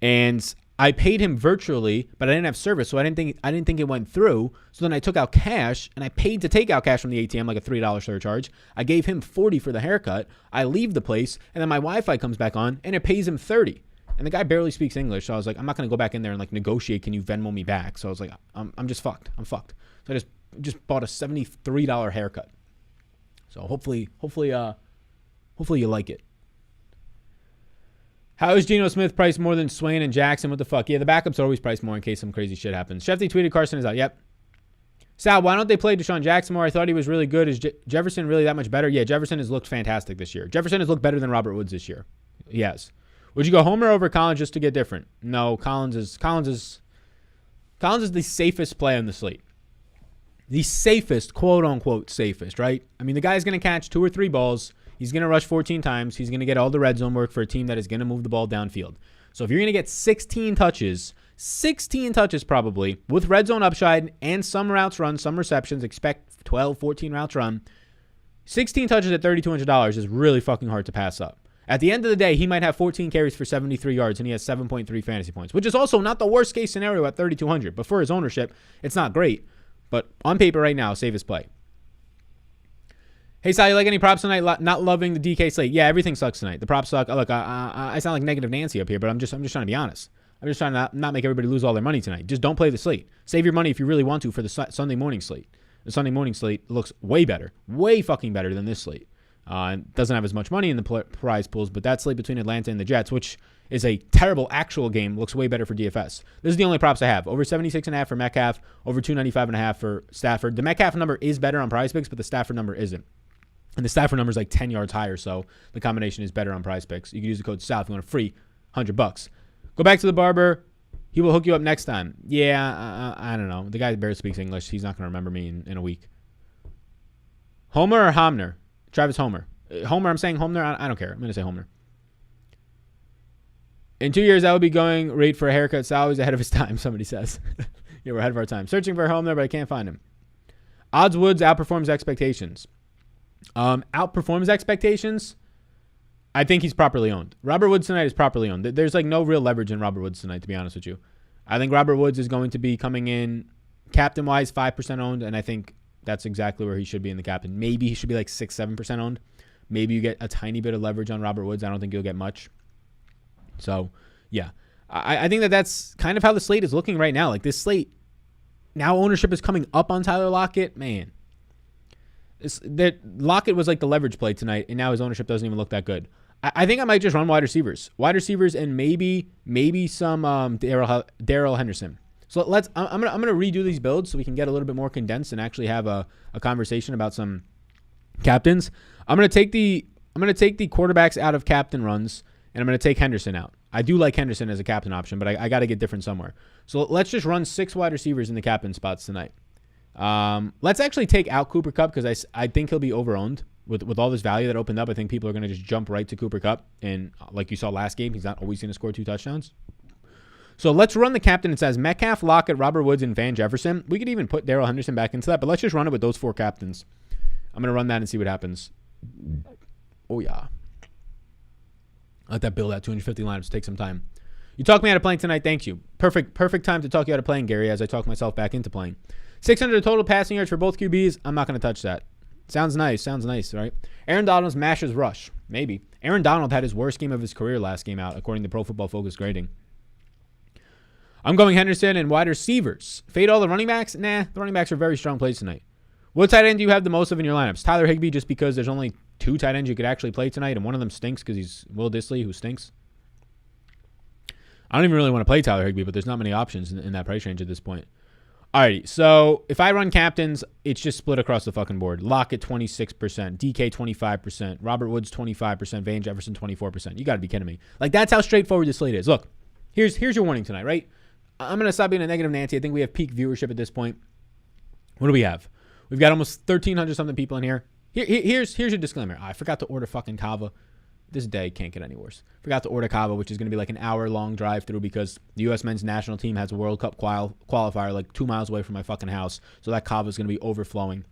And I paid him virtually, but I didn't have service, so I didn't think it went through. So then I took out cash, and I paid to take out cash from the ATM, like a $3 surcharge. I gave him $40 for the haircut. I leave the place, and then my Wi-Fi comes back on, and it pays him $30. And the guy barely speaks English, so I was like, I'm not going to go back in there and like negotiate, can you Venmo me back? So I was like, I'm just fucked. I'm fucked. So I just bought a $73 haircut. So hopefully you like it. How is Geno Smith priced more than Swain and Jackson? What the fuck? Yeah, the backups are always priced more in case some crazy shit happens. Shefty tweeted Carson is out. Yep. Sal, why don't they play Deshaun Jackson more? I thought he was really good. Is Jefferson really that much better? Yeah, Jefferson has looked fantastic this year. Jefferson has looked better than Robert Woods this year. He has. Would you go Homer over Collins just to get different? No, Collins is the safest play on the slate. The safest, quote unquote safest, right? I mean, the guy's going to catch 2 or 3 balls. He's going to rush 14 times. He's going to get all the red zone work for a team that is going to move the ball downfield. So if you're going to get 16 touches probably, with red zone upside and some routes run, some receptions, expect 12, 14 routes run, 16 touches at $3,200 is really fucking hard to pass up. At the end of the day, he might have 14 carries for 73 yards, and he has 7.3 fantasy points, which is also not the worst case scenario at $3,200. But for his ownership, it's not great. But on paper right now, save his play. Hey, Sal, you like any props tonight? Not loving the DK slate. Yeah, everything sucks tonight. The props suck. Look, I sound like negative Nancy up here, but I'm just trying to be honest. I'm just trying to not make everybody lose all their money tonight. Just don't play the slate. Save your money if you really want to for the Sunday morning slate. The Sunday morning slate looks way better, way fucking better than this slate. And doesn't have as much money in the prize pools, but that slate between Atlanta and the Jets, which is a terrible actual game, looks way better for DFS. This is the only props I have. Over 76.5 for Metcalf, over 295.5 for Stafford. The Metcalf number is better on Prize Picks, but the Stafford number isn't. And the Stafford number is like 10 yards higher, so the combination is better on Prize Picks. You can use the code SAL if you want a free $100. Go back to the barber. He will hook you up next time. Yeah, I don't know. The guy barely speaks English. He's not going to remember me in a week. Homer or Homner? Travis Homer. Homer, I'm saying Homer. I don't care. I'm going to say Homer. In 2 years, I will be going rate for a haircut. Sal is ahead of his time, somebody says. Yeah, we're ahead of our time. Searching for Homer, but I can't find him. Odds Woods outperforms expectations. Outperforms expectations. I think he's properly owned. Robert Woods tonight is properly owned. There's like no real leverage in Robert Woods tonight, to be honest with you. I think Robert Woods is going to be coming in captain-wise 5% owned, and I think that's exactly where he should be in the captain. Maybe he should be like 6-7% owned. Maybe you get a tiny bit of leverage on Robert Woods. I don't think you'll get much. So, yeah. I think that's kind of how the slate is looking right now. Like this slate, now ownership is coming up on Tyler Lockett. Man. Lockett was like the leverage play tonight, and now his ownership doesn't even look that good. I think I might just run wide receivers. Wide receivers and maybe some Darrell Henderson. So I'm gonna redo these builds so we can get a little bit more condensed and actually have a conversation about some captains. I'm gonna take the quarterbacks out of captain runs, and I'm gonna take Henderson out. I do like Henderson as a captain option, but I got to get different somewhere. So let's just run 6 wide receivers in the captain spots tonight. Let's actually take out Cooper Kupp because I think he'll be over-owned with all this value that opened up. I think people are going to just jump right to Cooper Kupp, and like you saw last game, he's not always going to score 2 touchdowns. So let's run the captain. It says Metcalf, Lockett, Robert Woods, and Van Jefferson. We could even put Darrell Henderson back into that, but let's just run it with those 4 captains. I'm going to run that and see what happens. Oh, yeah. Let that build out 250 lineups. Take some time. You talked me out of playing tonight. Thank you. Perfect time to talk you out of playing, Gary, as I talk myself back into playing. 600 total passing yards for both QBs. I'm not going to touch that. Sounds nice, right? Aaron Donald smashes rush. Maybe. Aaron Donald had his worst game of his career last game out, according to Pro Football Focus grading. I'm going Henderson and wide receivers. Fade all the running backs? Nah, the running backs are very strong plays tonight. What tight end do you have the most of in your lineups? Tyler Higbee, just because there's only 2 tight ends you could actually play tonight, and one of them stinks because he's Will Dissly, who stinks. I don't even really want to play Tyler Higbee, but there's not many options in that price range at this point. Alrighty, so if I run captains, it's just split across the fucking board. Lockett 26%, DK 25%, Robert Woods 25%, Van Jefferson 24%. You got to be kidding me. Like, that's how straightforward this slate is. Look, here's your warning tonight, right? I'm going to stop being a negative Nancy. I think we have peak viewership at this point. What do we have? We've got almost 1,300 something people in here. Here's your disclaimer. I forgot to order fucking kava. This day can't get any worse. Forgot to order kava, which is going to be like an hour-long drive-through because the U.S. men's national team has a World Cup qualifier like 2 miles away from my fucking house. So that kava is going to be overflowing.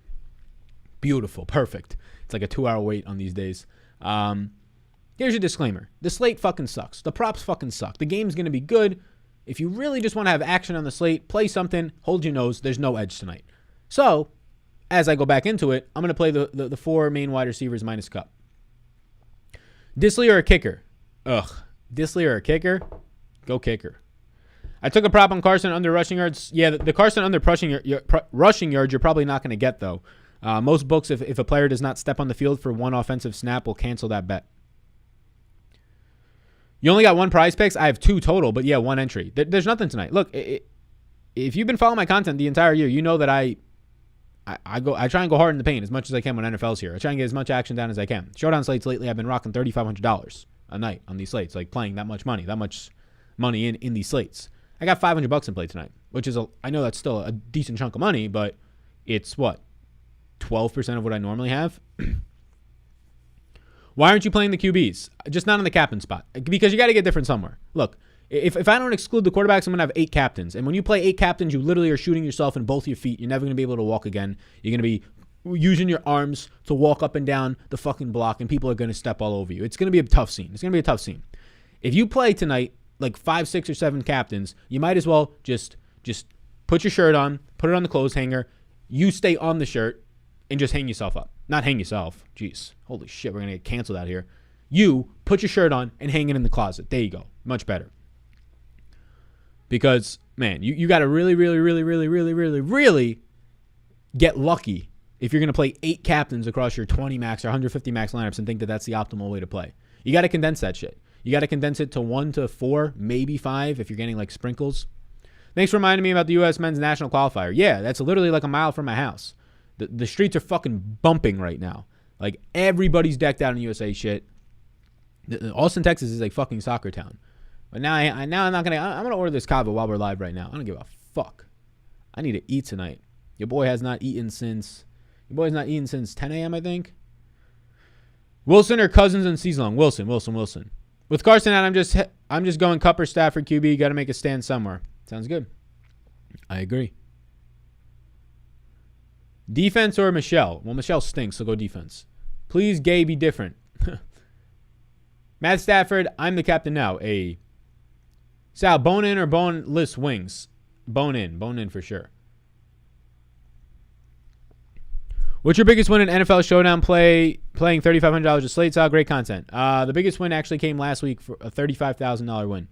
Beautiful. Perfect. It's like a 2-hour wait on these days. Here's your disclaimer. The slate fucking sucks. The props fucking suck. The game's going to be good. If you really just want to have action on the slate, play something, hold your nose. There's no edge tonight. So, as I go back into it, I'm going to play the 4 main wide receivers minus Cup. Disley or a kicker? Disley or a kicker? Go kicker. I took a prop on Carson under rushing yards. Yeah, the Carson under rushing yards you're probably not going to get, though. Most books, if a player does not step on the field for one offensive snap, will cancel that bet. You only got 1 prize picks? I have 2 total, but yeah, 1 entry. There's nothing tonight. Look, if you've been following my content the entire year, you know that I try and go hard in the paint as much as I can when NFL's here. I try and get as much action down as I can. Showdown slates lately, I've been rocking $3,500 a night on these slates, like playing that much money in these slates. I got $500 in play tonight, which is I know that's still a decent chunk of money, but it's what, 12% of what I normally have. Why aren't you playing the QBs? Just not on the captain spot, because you got to get different somewhere. Look, if I don't exclude the quarterbacks, I'm going to have 8 captains. And when you play 8 captains, you literally are shooting yourself in both your feet. You're never going to be able to walk again. You're going to be using your arms to walk up and down the fucking block, and people are going to step all over you. It's going to be a tough scene. If you play tonight like 5, 6, or 7 captains, you might as well just put your shirt on, put it on the clothes hanger. You stay on the shirt and just hang yourself up. Not hang yourself. Jeez. Holy shit, we're going to get canceled out here. You put your shirt on and hang it in the closet. There you go. Much better. Because, man, you got to really get lucky if you're going to play 8 captains across your 20 max or 150 max lineups and think that that's the optimal way to play. You got to condense that shit. You got to condense it to 1 to 4, maybe 5 if you're getting like sprinkles. Thanks for reminding me about the U.S. men's national qualifier. Yeah, that's literally like a mile from my house. The streets are fucking bumping right now. Like, everybody's decked out in USA shit. Austin, Texas is a fucking soccer town. But now I'm not going to... I'm going to order this kava while we're live right now. I don't give a fuck. I need to eat tonight. Your boy has not eaten since... 10 a.m., I think. Wilson or Cousins and season long? Wilson. With Carson out, I'm just going Cup or Stafford QB. Got to make a stand somewhere. Sounds good. I agree. Defense or Michelle? Well, Michelle stinks, so go defense. Please, Gay, be different. Matt Stafford, I'm the captain now. Sal, bone in or boneless wings? Bone in for sure. What's your biggest win in NFL Showdown playing $3,500 a slate? Sal, great content. The biggest win actually came last week for a $35,000 win.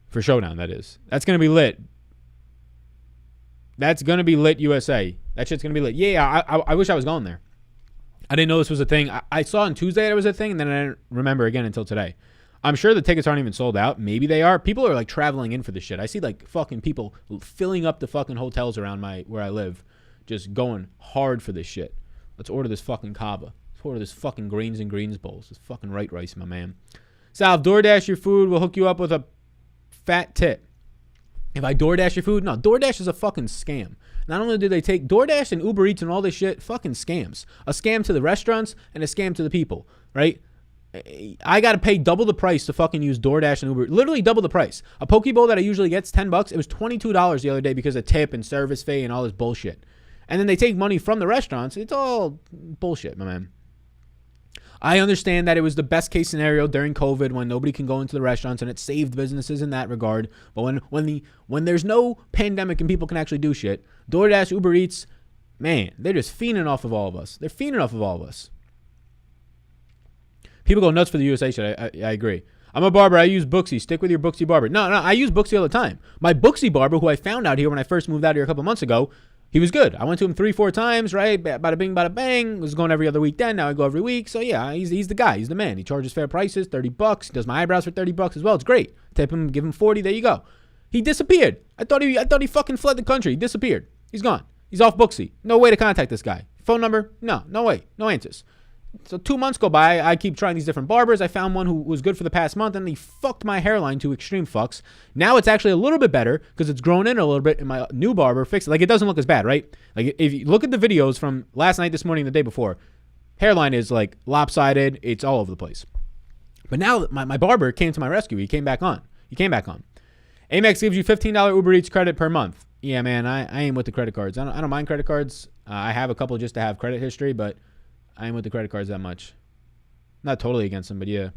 For Showdown, that is. That's going to be lit. That's going to be lit, USA. That shit's going to be lit. Yeah, I wish I was going there. I didn't know this was a thing. I saw on Tuesday it was a thing, and then I didn't remember again until today. I'm sure the tickets aren't even sold out. Maybe they are. People are like traveling in for this shit. I see like fucking people filling up the fucking hotels around where I live, just going hard for this shit. Let's order this fucking kava. Let's order this fucking greens and greens bowls. This fucking right rice, my man. Sal, if DoorDash your food, we'll hook you up with a fat tip. If I DoorDash your food? No, DoorDash is a fucking scam. Not only do they take DoorDash and Uber Eats and all this shit, fucking scams. A scam to the restaurants and a scam to the people, right? I got to pay double the price to fucking use DoorDash and Uber. Literally double the price. A poke bowl that I usually get is $10. It was $22 the other day because of tip and service fee and all this bullshit. And then they take money from the restaurants. It's all bullshit, my man. I understand that it was the best case scenario during COVID when nobody can go into the restaurants and it saved businesses in that regard. But when there's no pandemic and people can actually do shit, DoorDash, Uber Eats, man, they're just fiending off of all of us. People go nuts for the USA shit. I agree. I'm a barber. I use Booksy. Stick with your Booksy barber. No, I use Booksy all the time. My Booksy barber, who I found out here when I first moved out here a couple months ago, he was good. I went to him 3-4 times, right? Bada bing, bada bang. Was going every other week then. Now I go every week. So yeah, he's the guy. He's the man. He charges fair prices, $30. He does my eyebrows for $30 as well. It's great. Tip him, give him 40. There you go. He disappeared. I thought he fucking fled the country. He disappeared. He's gone. He's off Booksy. No way to contact this guy. Phone number? No way. No answers. So 2 months go by. I keep trying these different barbers. I found one who was good for the past month, and he fucked my hairline to extreme fucks. Now it's actually a little bit better because it's grown in a little bit, and my new barber fixed it. Like, it doesn't look as bad, right? Like, if you look at the videos from last night, this morning, the day before, hairline is like lopsided. It's all over the place. But now my barber came to my rescue. He came back on. Amex gives you $15 Uber Eats credit per month. Yeah, man, I ain't with the credit cards. I don't mind credit cards. I have a couple just to have credit history, but I ain't with the credit cards that much. Not totally against them, but yeah.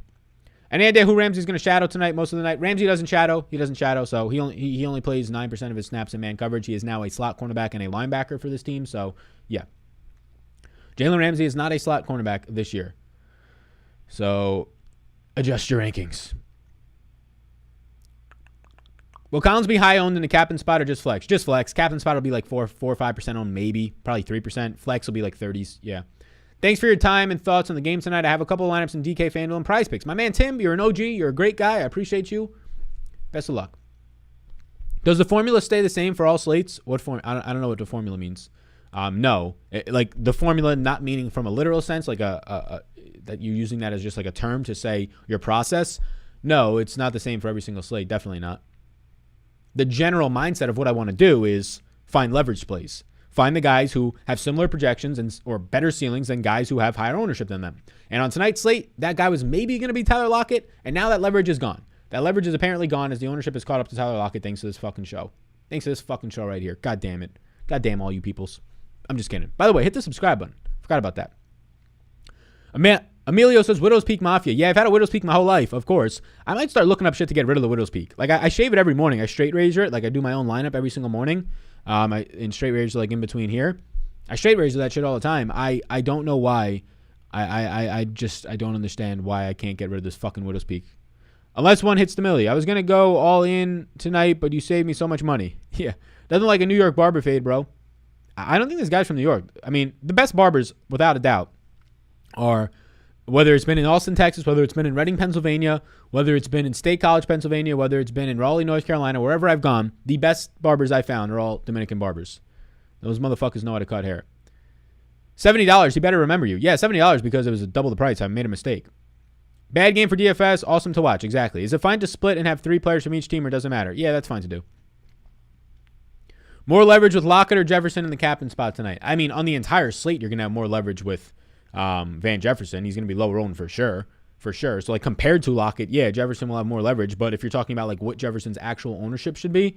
Any idea who Ramsey's going to shadow tonight most of the night? Ramsey doesn't shadow. He doesn't shadow, so he only plays 9% of his snaps in man coverage. He is now a slot cornerback and a linebacker for this team, so yeah. Jalen Ramsey is not a slot cornerback this year. So adjust your rankings. Will Collins be high owned in the captain spot or just flex? Just flex. Captain spot will be like 4 or 5% owned, maybe. Probably 3%. Flex will be like 30s. Yeah. Thanks for your time and thoughts on the game tonight. I have a couple of lineups in DK, FanDuel, and Prize Picks. My man Tim, you're an OG. You're a great guy. I appreciate you. Best of luck. Does the formula stay the same for all slates? What form? I don't know what the formula means. No. Like the formula not meaning from a literal sense, like that you're using that as just like a term to say your process. No, it's not the same for every single slate. Definitely not. The general mindset of what I want to do is find leverage plays. Find the guys who have similar projections or better ceilings than guys who have higher ownership than them. And on tonight's slate, that guy was maybe going to be Tyler Lockett, and now that leverage is gone. That leverage is apparently gone as the ownership is caught up to Tyler Lockett thanks to this fucking show. Thanks to this fucking show right here. God damn it. God damn all you peoples. I'm just kidding. By the way, hit the subscribe button. Forgot about that. Emilio says, Widow's Peak Mafia. Yeah, I've had a Widow's Peak my whole life, of course. I might start looking up shit to get rid of the Widow's Peak. Like, I shave it every morning. I straight razor it. Like, I do my own lineup every single morning. In straight razor, like in between here. I straight razor that shit all the time. I don't know why. I don't understand why I can't get rid of this fucking Widow's Peak. Unless one hits the milli. I was going to go all in tonight, but you saved me so much money. Yeah. Doesn't like a New York barber fade, bro. I don't think this guy's from New York. I mean, the best barbers, without a doubt, are whether it's been in Austin, Texas, whether it's been in Reading, Pennsylvania, whether it's been in State College, Pennsylvania, whether it's been in Raleigh, North Carolina, wherever I've gone, the best barbers I found are all Dominican barbers. Those motherfuckers know how to cut hair. $70, he better remember you. Yeah, $70 because it was double the price. I made a mistake. Bad game for DFS, awesome to watch. Exactly. Is it fine to split and have 3 players from each team or does it matter? Yeah, that's fine to do. More leverage with Lockett or Jefferson in the captain spot tonight. I mean, on the entire slate, you're going to have more leverage with Van Jefferson. He's going to be lower owned for sure. So, like, compared to Lockett, yeah, Jefferson will have more leverage. But if you're talking about, like, what Jefferson's actual ownership should be,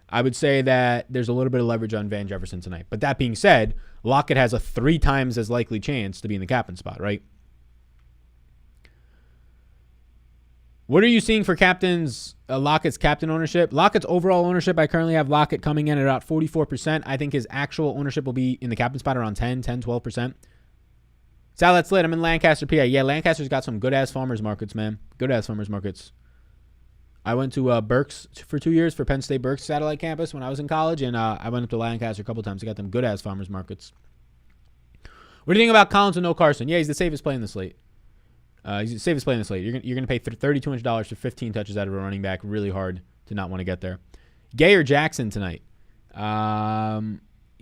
I would say that there's a little bit of leverage on Van Jefferson tonight. But that being said, Lockett has a 3 times as likely chance to be in the captain spot, right? What are you seeing for Lockett's captain ownership? Lockett's overall ownership, I currently have Lockett coming in at about 44%. I think his actual ownership will be in the captain spot around 12%. Sal, that's lit. I'm in Lancaster, PA. Yeah, Lancaster's got some good-ass farmers markets, man. Good-ass farmers markets. I went to Berks for 2 years for Penn State Berks satellite campus when I was in college, and I went up to Lancaster a couple times. I got them good-ass farmers markets. What do you think about Collins and no Carson? Yeah, he's the safest play in the slate. He's the safest play in the slate. You're gonna pay $3,200 for 15 touches out of a running back. Really hard to not want to get there. Gay or Jackson tonight?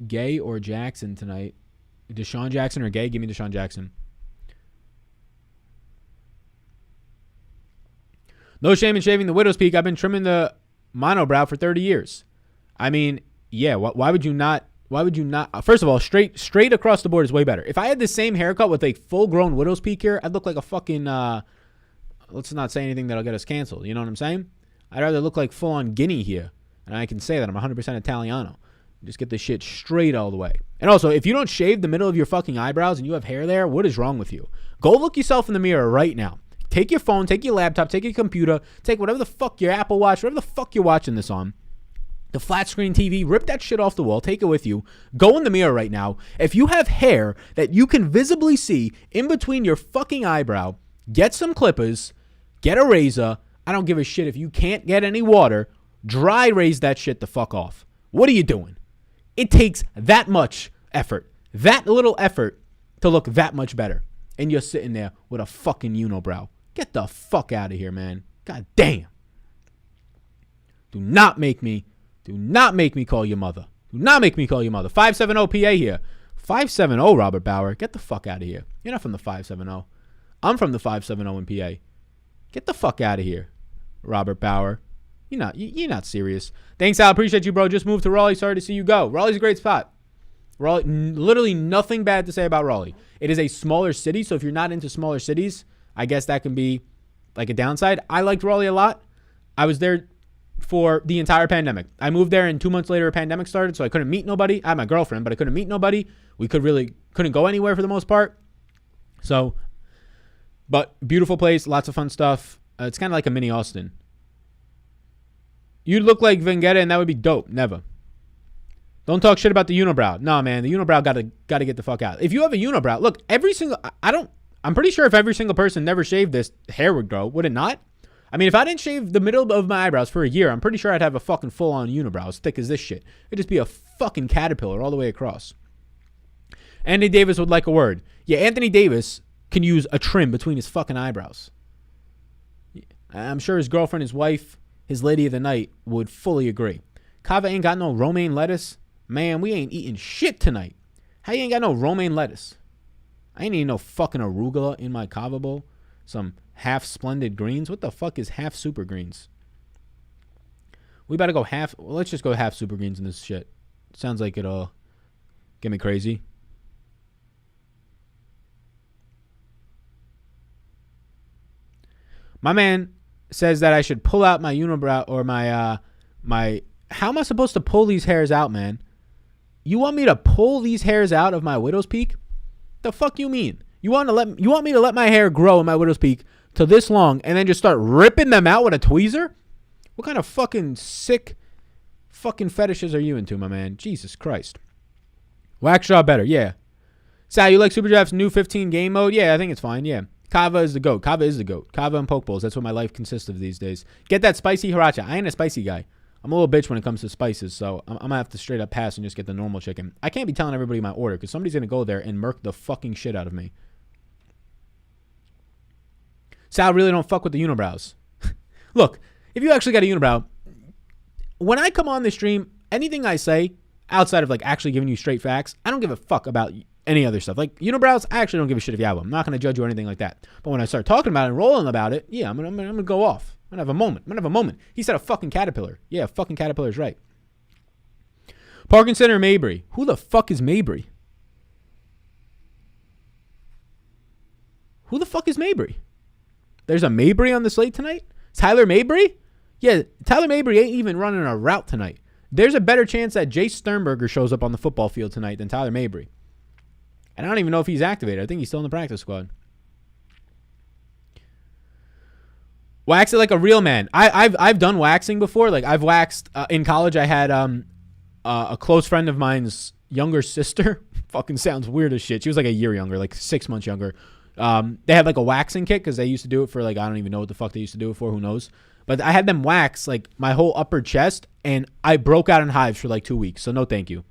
Gay or Jackson tonight? Deshaun Jackson or Gay? Give me Deshaun Jackson. No shame in shaving the widow's peak. I've been trimming the monobrow for 30 years. I mean, yeah. Why would you not? Why would you not? First of all, straight across the board is way better. If I had the same haircut with a full-grown widow's peak here, I'd look like a fucking, let's not say anything that'll get us canceled. You know what I'm saying? I'd rather look like full-on Guinea here. And I can say that I'm 100% Italiano. Just get this shit straight all the way. And also, if you don't shave the middle of your fucking eyebrows and you have hair there, what is wrong with you? Go look yourself in the mirror right now. Take your phone, take your laptop, take your computer, take whatever the fuck your Apple Watch, whatever the fuck you're watching this on. The flat screen TV, rip that shit off the wall, take it with you. Go in the mirror right now. If you have hair that you can visibly see in between your fucking eyebrow, get some clippers, get a razor. I don't give a shit if you can't get any water. Dry raise that shit the fuck off. What are you doing? It takes that much effort, that little effort to look that much better. And you're sitting there with a fucking unibrow. Get the fuck out of here, man. God damn. Do not make me call your mother. Do not make me call your mother. 570 PA here. 570, Robert Bauer. Get the fuck out of here. You're not from the 570. I'm from the 570 in PA. Get the fuck out of here, Robert Bauer. You're not serious. Thanks, Al. Appreciate you, bro. Just moved to Raleigh. Sorry to see you go. Raleigh's a great spot. Raleigh, literally nothing bad to say about Raleigh. It is a smaller city, so if you're not into smaller cities, I guess that can be like a downside. I liked Raleigh a lot. I was there for the entire pandemic. I moved there, and 2 months later, a pandemic started, so I couldn't meet nobody. I had my girlfriend, but I couldn't meet nobody. We couldn't go anywhere for the most part. So, but beautiful place, lots of fun stuff. It's kind of like a mini Austin. You'd look like Vendetta, and that would be dope. Never. Don't talk shit about the unibrow. Nah, man, the unibrow gotta get the fuck out. If you have a unibrow, look, I'm pretty sure if every single person never shaved this, hair would grow. Would it not? I mean, if I didn't shave the middle of my eyebrows for a year, I'm pretty sure I'd have a fucking full-on unibrow as thick as this shit. It'd just be a fucking caterpillar all the way across. Anthony Davis would like a word. Yeah, Anthony Davis can use a trim between his fucking eyebrows. I'm sure his girlfriend, his wife, his lady of the night would fully agree. Kava ain't got no romaine lettuce. Man, we ain't eating shit tonight. How you ain't got no romaine lettuce? I ain't eating no fucking arugula in my Kava bowl. Some half splendid greens. What the fuck is half super greens? We better go half. Well, let's just go half super greens in this shit. Sounds like it'll get me crazy. My man says that I should pull out my unibrow or my how am I supposed to pull these hairs out, man? You want me to pull these hairs out of my widow's peak? The fuck you mean? You want me to let my hair grow in my widow's peak to this long and then just start ripping them out with a tweezer? What kind of fucking sick fucking fetishes are you into, my man? Jesus Christ. Wax jaw better, yeah. Sal, you like SuperDraft's new 15 game mode? Yeah, I think it's fine, yeah. Kava is the GOAT. Kava is the GOAT. Kava and poke bowls. That's what my life consists of these days. Get that spicy sriracha. I ain't a spicy guy. I'm a little bitch when it comes to spices, so I'm going to have to straight up pass and just get the normal chicken. I can't be telling everybody my order because somebody's going to go there and murk the fucking shit out of me. Sal really don't fuck with the unibrows. Look, if you actually got a unibrow, when I come on the stream, anything I say outside of like actually giving you straight facts, I don't give a fuck about any other stuff. Like unibrows, I actually don't give a shit if you have them. I'm not going to judge you or anything like that. But when I start talking about it and rolling about it, yeah, I'm going to go off. I'm going to have a moment. He said a fucking caterpillar. Yeah, a fucking caterpillar's right. Parking Center Mabry. Who the fuck is Mabry? Who the fuck is Mabry? There's a Mabry on the slate tonight? Tyler Mabry? Yeah, Tyler Mabry ain't even running a route tonight. There's a better chance that Jace Sternberger shows up on the football field tonight than Tyler Mabry. And I don't even know if he's activated. I think he's still in the practice squad. Wax it like a real man. I've done waxing before. Like I've waxed in college. I had a close friend of mine's younger sister. Fucking sounds weird as shit. She was like a year younger, like 6 months younger. They had like a waxing kit because they used to do it for like I don't even know what the fuck they used to do it for. Who knows? But I had them wax like my whole upper chest, and I broke out in hives for like 2 weeks. So no, thank you.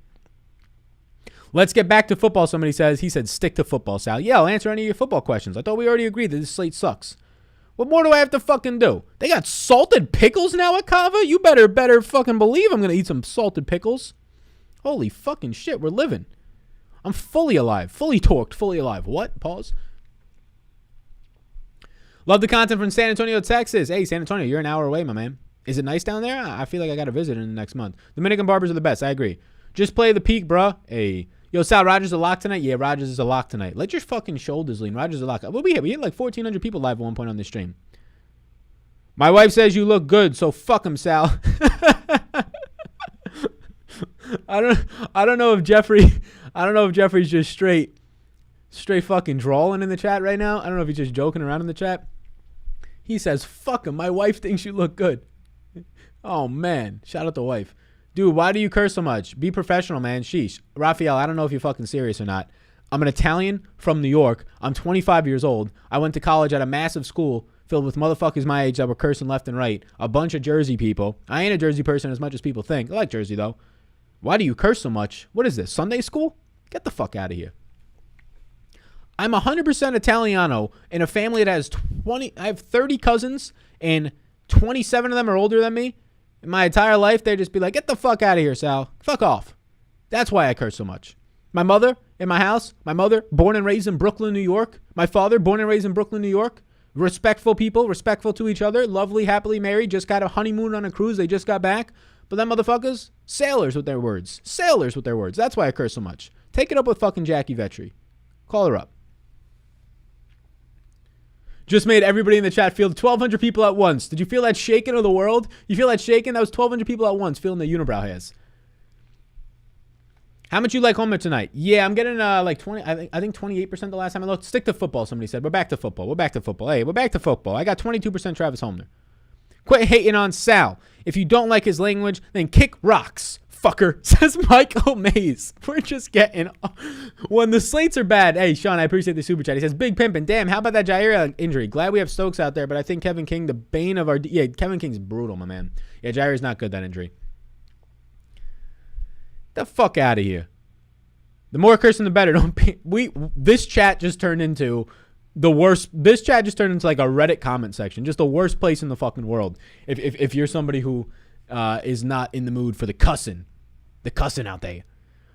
Let's get back to football. Somebody says he said stick to football, Sal. Yeah, I'll answer any of your football questions. I thought we already agreed that this slate sucks. What more do I have to fucking do? They got salted pickles now at Kava? You better fucking believe I'm going to eat some salted pickles. Holy fucking shit, we're living. I'm fully alive, fully torqued, fully alive. What? Pause. Love the content from San Antonio, Texas. Hey, San Antonio, you're an hour away, my man. Is it nice down there? I feel like I got to visit in the next month. Dominican barbers are the best. I agree. Just play the peak, bruh. Hey. Yo, Sal, Rogers a lock tonight? Yeah, Rogers is a lock tonight. Let your fucking shoulders lean. Rogers is a lock. What we had? We had like 1,400 people live at one point on this stream. My wife says you look good, so fuck him, Sal. I don't know if Jeffrey's just straight fucking drawling in the chat right now. I don't know if he's just joking around in the chat. He says, fuck him. My wife thinks you look good. Oh, man. Shout out to wife. Dude, why do you curse so much? Be professional, man. Sheesh. Raphael, I don't know if you're fucking serious or not. I'm an Italian from New York. I'm 25 years old. I went to college at a massive school filled with motherfuckers my age that were cursing left and right. A bunch of Jersey people. I ain't a Jersey person as much as people think. I like Jersey, though. Why do you curse so much? What is this, Sunday school? Get the fuck out of here. I'm 100% Italiano in a family that has I have 30 cousins, and 27 of them are older than me. In my entire life, they'd just be like, get the fuck out of here, Sal. Fuck off. That's why I curse so much. My mother in my house, my mother born and raised in Brooklyn, New York. My father born and raised in Brooklyn, New York. Respectful people, respectful to each other, lovely, happily married, just got a honeymoon on a cruise. They just got back. But them motherfuckers, sailors with their words. Sailors with their words. That's why I curse so much. Take it up with fucking Jackie Vetri. Call her up. Just made everybody in the chat feel 1,200 people at once. Did you feel that shaking of the world? You feel that shaking? That was 1,200 people at once feeling the unibrow hairs. How much you like Homer tonight? Yeah, I'm getting like 20. I think 28% the last time I looked. Stick to football, somebody said. We're back to football. We're back to football. Hey, we're back to football. I got 22% Travis Homer. Quit hating on Sal. If you don't like his language, then kick rocks, fucker, says Michael Mays. We're just getting... When the slates are bad... Hey, Sean, I appreciate the super chat. He says, big pimpin'. Damn, how about that Jair injury? Glad we have Stokes out there, but I think Kevin King, the bane of our... Yeah, Kevin King's brutal, my man. Yeah, Jair's not good, that injury. The fuck out of here. The more cursing, the better. This chat just turned into the worst. This chat just turned into like a Reddit comment section. Just the worst place in the fucking world. If you're somebody who is not in the mood for the cussing out there.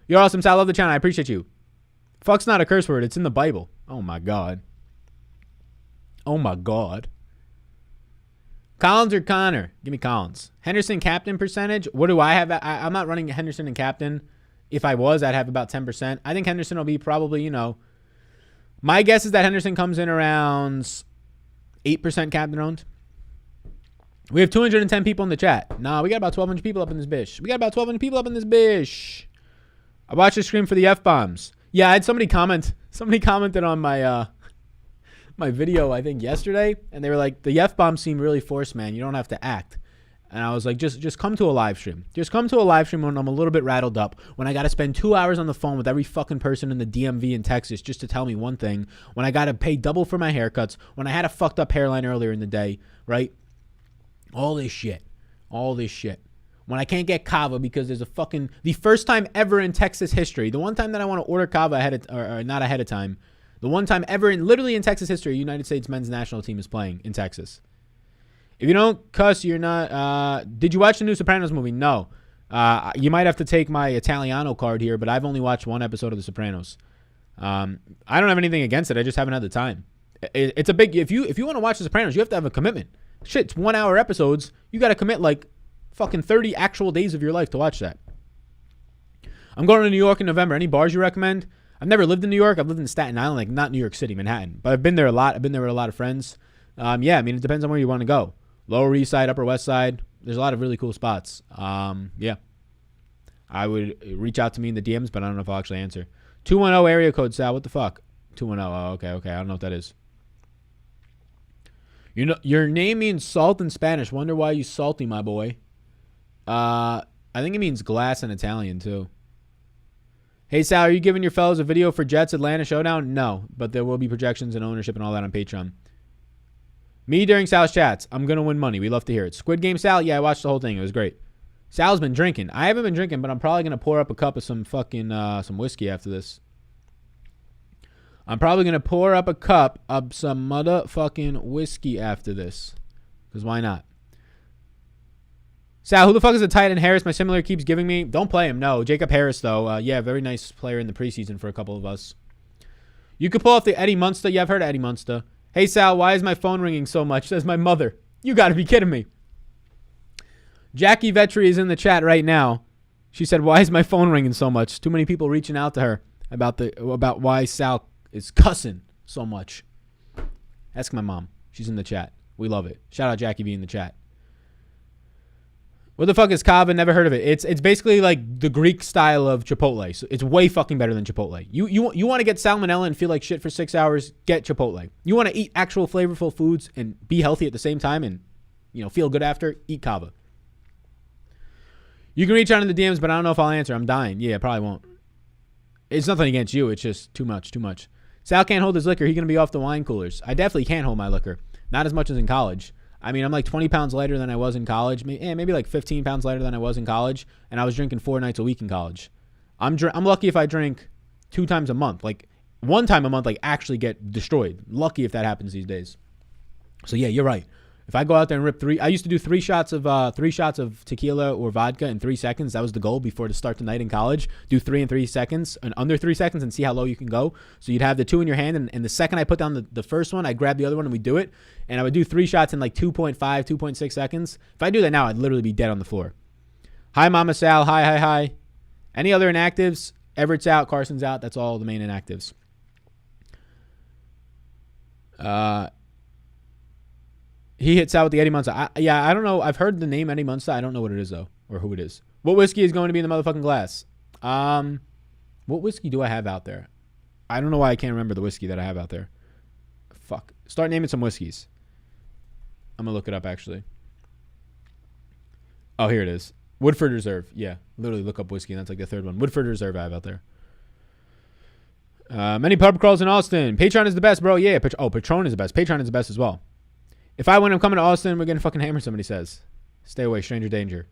You're awesome, Sal. I love the channel. I appreciate you. Fuck's not a curse word. It's in the Bible. Oh my God. Oh my God. Collins or Connor? Give me Collins. Henderson captain percentage. What do I have? I'm not running Henderson and captain. If I was, I'd have about 10%. I think Henderson will be probably, my guess is that Henderson comes in around 8% captain owned. We have 210 people in the chat. Nah, we got about 1,200 people up in this bitch. I watched the stream for the F-bombs. Yeah, I had somebody commented on my my video, I think, yesterday, and they were like, the F-bombs seem really forced, man. You don't have to act. And I was like, just come to a live stream. Just come to a live stream when I'm a little bit rattled up, when I got to spend 2 hours on the phone with every fucking person in the DMV in Texas just to tell me one thing, when I got to pay double for my haircuts, when I had a fucked up hairline earlier in the day, right? All this shit. When I can't get kava because there's the first time ever in Texas history, the one time that I want to order kava not ahead of time, the one time ever literally in Texas history, United States men's national team is playing in Texas. If you don't cuss, you're not... did you watch the new Sopranos movie? No. You might have to take my Italiano card here, but I've only watched one episode of The Sopranos. I don't have anything against it. I just haven't had the time. It's a big... If you want to watch The Sopranos, you have to have a commitment. Shit, it's 1 hour episodes. You got to commit like fucking 30 actual days of your life to watch that. I'm going to New York in November. Any bars you recommend? I've never lived in New York. I've lived in Staten Island, like not New York City, Manhattan. But I've been there a lot. I've been there with a lot of friends. Yeah, I mean, it depends on where you want to go. Lower East Side, Upper West Side. There's a lot of really cool spots. Yeah. I would reach out to me in the DMs, but I don't know if I'll actually answer. 210 area code, Sal. What the fuck? 210. Oh, okay. I don't know what that is. Your name means salt in Spanish. Wonder why you salty, my boy. I think it means glass in Italian, too. Hey, Sal, are you giving your fellows a video for Jets Atlanta Showdown? No, but there will be projections and ownership and all that on Patreon. Me during Sal's chats. I'm going to win money. We love to hear it. Squid Game, Sal? Yeah, I watched the whole thing. It was great. Sal's been drinking. I haven't been drinking, but I'm probably going to pour up a cup of some fucking some whiskey after this. I'm probably going to pour up a cup of some motherfucking whiskey after this. Because why not? Sal, who the fuck is the tight end Harris my similar keeps giving me? Don't play him. No. Jacob Harris, though. Yeah, very nice player in the preseason for a couple of us. You could pull off the Eddie Munster. Yeah, I've heard of Eddie Munster. Hey, Sal, why is my phone ringing so much? Says my mother. You got to be kidding me. Jackie Vetri is in the chat right now. She said, why is my phone ringing so much? Too many people reaching out to her about why Sal is cussing so much. Ask my mom. She's in the chat. We love it. Shout out Jackie B in the chat. What the fuck is kava? Never heard of it. It's basically like the Greek style of Chipotle. So it's way fucking better than Chipotle. You want to get salmonella and feel like shit for 6 hours, get Chipotle. You want to eat actual flavorful foods and be healthy at the same time and feel good after, eat kava. You can reach out in the DMs, but I don't know if I'll answer. I'm dying. Yeah, I probably won't. It's nothing against you. It's just too much. Sal can't hold his liquor. He's going to be off the wine coolers. I definitely can't hold my liquor. Not as much as in college. I mean, I'm like 20 pounds lighter than I was in college. Maybe like 15 pounds lighter than I was in college. And I was drinking 4 nights a week in college. I'm lucky if I drink 2 times a month. Like 1 time a month, like actually get destroyed. Lucky if that happens these days. So yeah, you're right. If I go out there and rip I used to do 3 shots of tequila or vodka in 3 seconds. That was the goal before to start the night in college. Do 3 in 3 seconds and under 3 seconds and see how low you can go. So you'd have the 2 in your hand, and the second I put down the first one, I'd grab the other one and we'd do it. And I would do 3 shots in like 2.5, 2.6 seconds. If I do that now, I'd literally be dead on the floor. Hi, Mama Sal. Hi. Any other inactives? Everett's out. Carson's out. That's all the main inactives. He hits out with the Eddie Munster. I don't know. I've heard the name Eddie Munster. I don't know what it is, though, or who it is. What whiskey is going to be in the motherfucking glass? What whiskey do I have out there? I don't know why I can't remember the whiskey that I have out there. Fuck. Start naming some whiskeys. I'm going to look it up, actually. Oh, here it is. Woodford Reserve. Yeah, literally look up whiskey, and that's like the third one. Woodford Reserve I have out there. Many pub crawls in Austin. Patron is the best, bro. Yeah. Patron is the best. Patron is the best as well. If I win, I'm coming to Austin. We're getting fucking hammered, somebody says. Stay away. Stranger danger.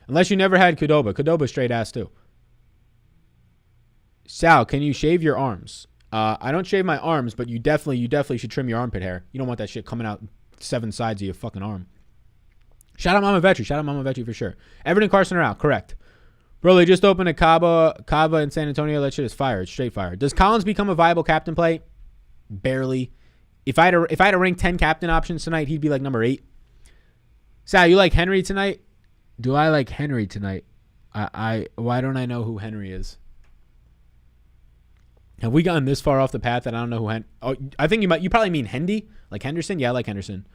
Unless you never had Qdoba. Qdoba's straight ass, too. Sal, can you shave your arms? I don't shave my arms, but you definitely should trim your armpit hair. You don't want that shit coming out 7 sides of your fucking arm. Shout out Mama Vetri. Shout out Mama Vetri for sure. Everett and Carson are out. Correct. Bro, they just opened a Cava in San Antonio. That shit is fire. It's straight fire. Does Collins become a viable captain play? Barely. If I had to rank 10 captain options tonight, he'd be like number 8. Sal, you like Henry tonight? Do I like Henry tonight? Why don't I know who Henry is? Have we gotten this far off the path that I don't know who I think you probably mean Hendy? Like Henderson? Yeah, I like Henderson.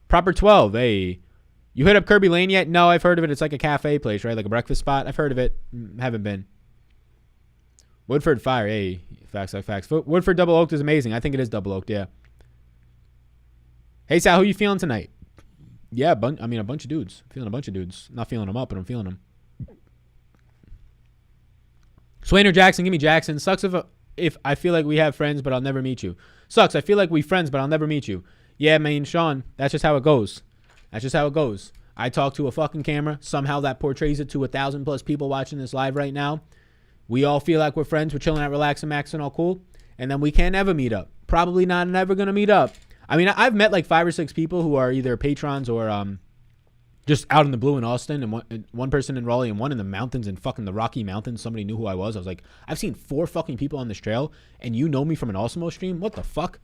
Proper 12. Hey. You hit up Kirby Lane yet? No, I've heard of it. It's like a cafe place, right? Like a breakfast spot. I've heard of it. Haven't been. Woodford Fire. Hey. Facts. Woodford Double Oaked is amazing. I think it is Double Oaked, yeah. Hey, Sal, who you feeling tonight? Yeah, a bunch of dudes. Feeling a bunch of dudes. Not feeling them up, but I'm feeling them. Swain or Jackson? Give me Jackson. Sucks if I feel like we have friends, but I'll never meet you. Sucks. I feel like we friends, but I'll never meet you. Yeah, man, Sean, that's just how it goes. I talk to a fucking camera. Somehow that portrays it to 1,000+ people watching this live right now. We all feel like we're friends. We're chilling out, relaxing, maxing, all cool. And then we can't ever meet up. Probably not never going to meet up. I mean, I've met like 5 or 6 people who are either patrons or just out in the blue in Austin, and one person in Raleigh and one in the mountains in fucking the Rocky Mountains. Somebody knew who I was. I was like, I've seen 4 fucking people on this trail, and you know me from an Awesemo stream? What the fuck?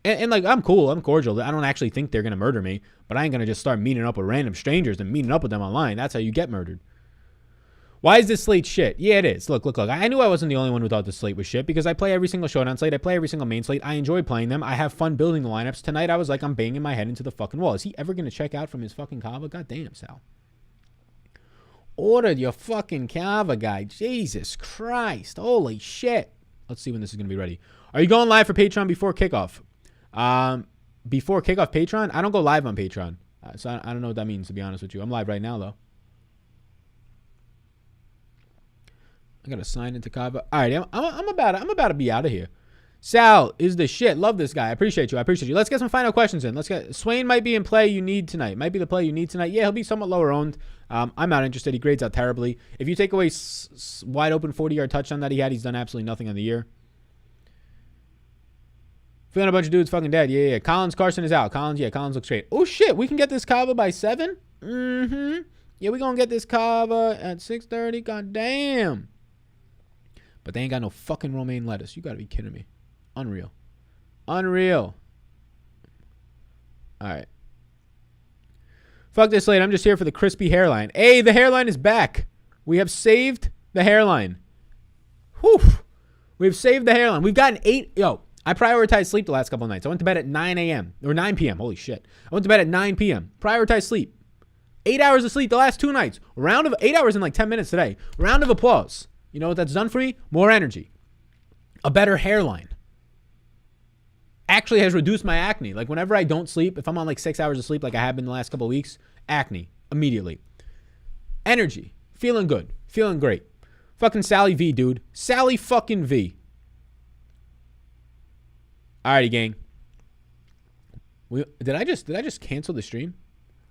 And like, I'm cool. I'm cordial. I don't actually think they're going to murder me, but I ain't going to just start meeting up with random strangers and meeting up with them online. That's how you get murdered. Why is this slate shit? Yeah, it is. Look. I knew I wasn't the only one who thought this slate was shit because I play every single Showdown slate. I play every single main slate. I enjoy playing them. I have fun building the lineups. Tonight, I was like, I'm banging my head into the fucking wall. Is he ever going to check out from his fucking Kava? God damn, Sal. Order your fucking Kava guy. Jesus Christ. Holy shit. Let's see when this is going to be ready. Are you going live for Patreon before kickoff? Before kickoff Patreon? I don't go live on Patreon. So I don't know what that means, to be honest with you. I'm live right now, though. I gotta sign into Kava. All right, I'm about to be out of here. Sal is the shit. Love this guy. I appreciate you. Let's get some final questions in. Swain might be in play you need tonight. Might be the play you need tonight. Yeah, he'll be somewhat lower owned. I'm not interested. He grades out terribly. If you take away wide open 40-yard touchdown that he had, he's done absolutely nothing on the year. Feeling a bunch of dudes fucking dead. Yeah. Collins Carson is out. Collins looks great. Oh shit, we can get this Kava by 7. Yeah, we gonna get this Kava at 6:30. God damn. But they ain't got no fucking romaine lettuce. You got to be kidding me. Unreal. All right. Fuck this late. I'm just here for the crispy hairline. Hey, the hairline is back. We have saved the hairline. Whew. We've saved the hairline. We've gotten 8. Yo, I prioritized sleep the last couple of nights. I went to bed at 9 a.m. or 9 p.m. Holy shit. I went to bed at 9 p.m. Prioritized sleep. 8 hours of sleep the last 2 nights. 8 hours in like 10 minutes today. Round of applause. You know what that's done for me? More energy. A better hairline. Actually has reduced my acne. Like whenever I don't sleep, if I'm on like 6 hours of sleep like I have been the last couple of weeks, acne immediately. Energy. Feeling good. Feeling great. Fucking Sally V, dude. Sally fucking V. Alrighty, gang. Did I just cancel the stream?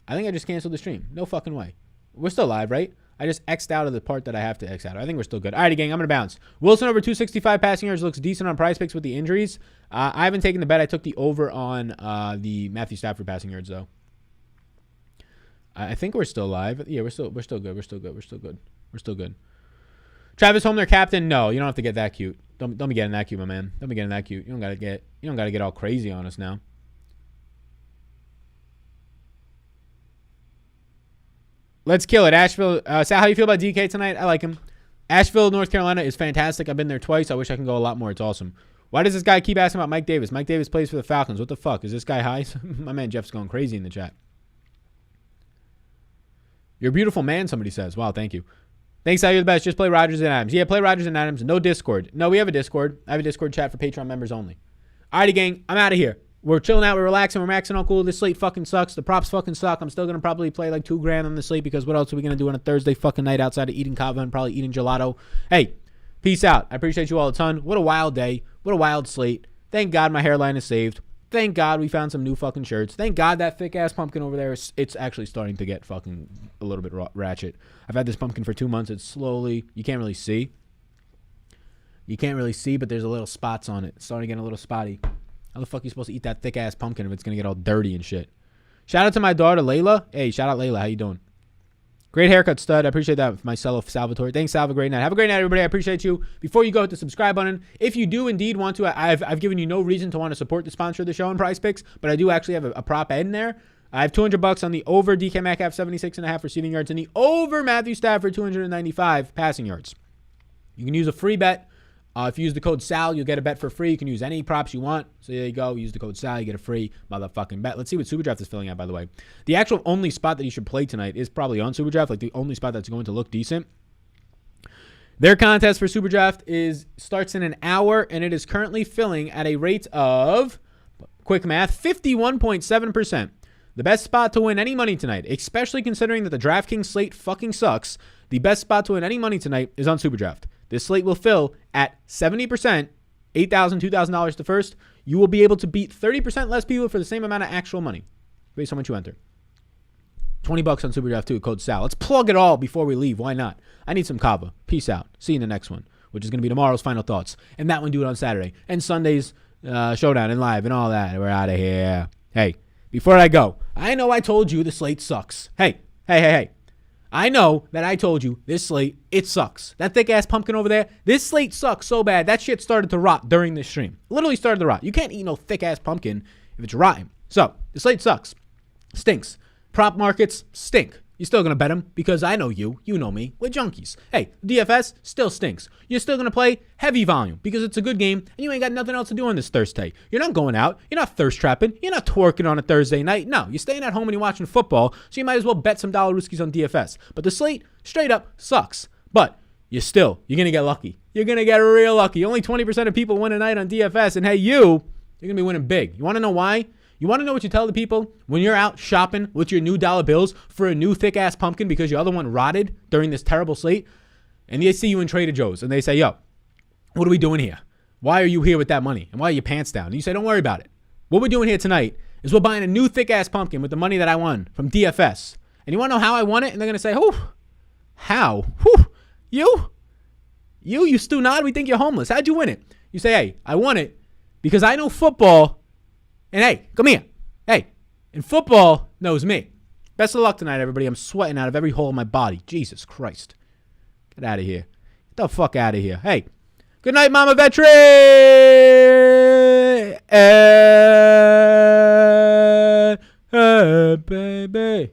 I think I just canceled the stream. No fucking way. We're still live, right? I just X'd out of the part that I have to X out. I think we're still good. All right, gang, I'm going to bounce. Wilson over 265 passing yards looks decent on Prize Picks with the injuries. I haven't taken the bet. I took the over on the Matthew Stafford passing yards, though. I think we're still live. Yeah, we're still good. We're still good. Travis Homer, captain. No, you don't have to get that cute. Don't be getting that cute, my man. Don't be getting that cute. You don't gotta get all crazy on us now. Let's kill it. Asheville. Sal, how you feel about DK tonight? I like him. Asheville, North Carolina is fantastic. I've been there twice. I wish I can go a lot more. It's awesome. Why does this guy keep asking about Mike Davis? Mike Davis plays for the Falcons. What the fuck? Is this guy high? My man Jeff's going crazy in the chat. You're a beautiful man, somebody says. Wow, thank you. Thanks, Sal. You're the best. Just play Rodgers and Adams. Yeah, play Rodgers and Adams. No Discord. No, we have a Discord. I have a Discord chat for Patreon members only. Alrighty, gang. I'm out of here. We're chilling out. We're relaxing. We're maxing out cool. This slate fucking sucks. The props fucking suck. I'm still going to probably play like $2,000 on the slate because what else are we going to do on a Thursday fucking night outside of eating kava and probably eating gelato? Hey, peace out. I appreciate you all a ton. What a wild day. What a wild slate. Thank God my hairline is saved. Thank God we found some new fucking shirts. Thank God that thick-ass pumpkin over there, it's actually starting to get fucking a little bit ratchet. I've had this pumpkin for 2 months. It's slowly, you can't really see. But there's a little spots on it. It's starting to get a little spotty. How the fuck are you supposed to eat that thick-ass pumpkin if it's going to get all dirty and shit? Shout out to my daughter, Layla. Hey, shout out, Layla. How you doing? Great haircut, stud. I appreciate that. Myself, Salvatore. Thanks, Sal. Have a great night. Have a great night, everybody. I appreciate you. Before you go, hit the subscribe button. If you do indeed want to, I've given you no reason to want to support the sponsor of the show in Prize Picks, but I do actually have a prop in there. I have $200 on the over DK Metcalf 76.5 receiving yards and the over Matthew Stafford 295 passing yards. You can use a free bet. If you use the code SAL, you'll get a bet for free. You can use any props you want. So there you go. Use the code SAL, you get a free motherfucking bet. Let's see what SuperDraft is filling out, by the way. The actual only spot that you should play tonight is probably on SuperDraft, like the only spot that's going to look decent. Their contest for SuperDraft starts in an hour, and it is currently filling at a rate of, quick math, 51.7%. The best spot to win any money tonight, especially considering that the DraftKings slate fucking sucks, the best spot to win any money tonight is on SuperDraft. This slate will fill at 70%, $8,000, $2,000 to first. You will be able to beat 30% less people for the same amount of actual money based on what you enter. $20 on SuperDraft too, code SAL. Let's plug it all before we leave. Why not? I need some kava. Peace out. See you in the next one, which is going to be tomorrow's Final Thoughts. And that one, do it on Saturday. And Sunday's Showdown and live and all that. We're out of here. Hey, before I go, I know I told you the slate sucks. Hey. I know that I told you this slate, it sucks. That thick-ass pumpkin over there, this slate sucks so bad, that shit started to rot during this stream. Literally started to rot. You can't eat no thick-ass pumpkin if it's rotten. So, the slate sucks. Stinks. Prop markets stink. You're still going to bet them because I know you. You know me. We're junkies. Hey, DFS still stinks. You're still going to play heavy volume because it's a good game and you ain't got nothing else to do on this Thursday. You're not going out. You're not thirst trapping. You're not twerking on a Thursday night. No, you're staying at home and you're watching football, so you might as well bet some dollar rooskies on DFS. But the slate straight up sucks. But you're going to get lucky. You're going to get real lucky. Only 20% of people win a night on DFS. And hey, you're going to be winning big. You want to know why? You want to know what you tell the people when you're out shopping with your new dollar bills for a new thick-ass pumpkin because your other one rotted during this terrible slate? And they see you in Trader Joe's and they say, yo, what are we doing here? Why are you here with that money? And why are your pants down? And you say, don't worry about it. What we're doing here tonight is we're buying a new thick-ass pumpkin with the money that I won from DFS. And you want to know how I won it? And they're going to say, how? You Stu Nod, we think you're homeless. How'd you win it? You say, hey, I won it because I know football. And hey, come here. Hey, and football knows me. Best of luck tonight, everybody. I'm sweating out of every hole in my body. Jesus Christ. Get out of here. Get the fuck out of here. Hey, good night, Mama Vetri. Baby.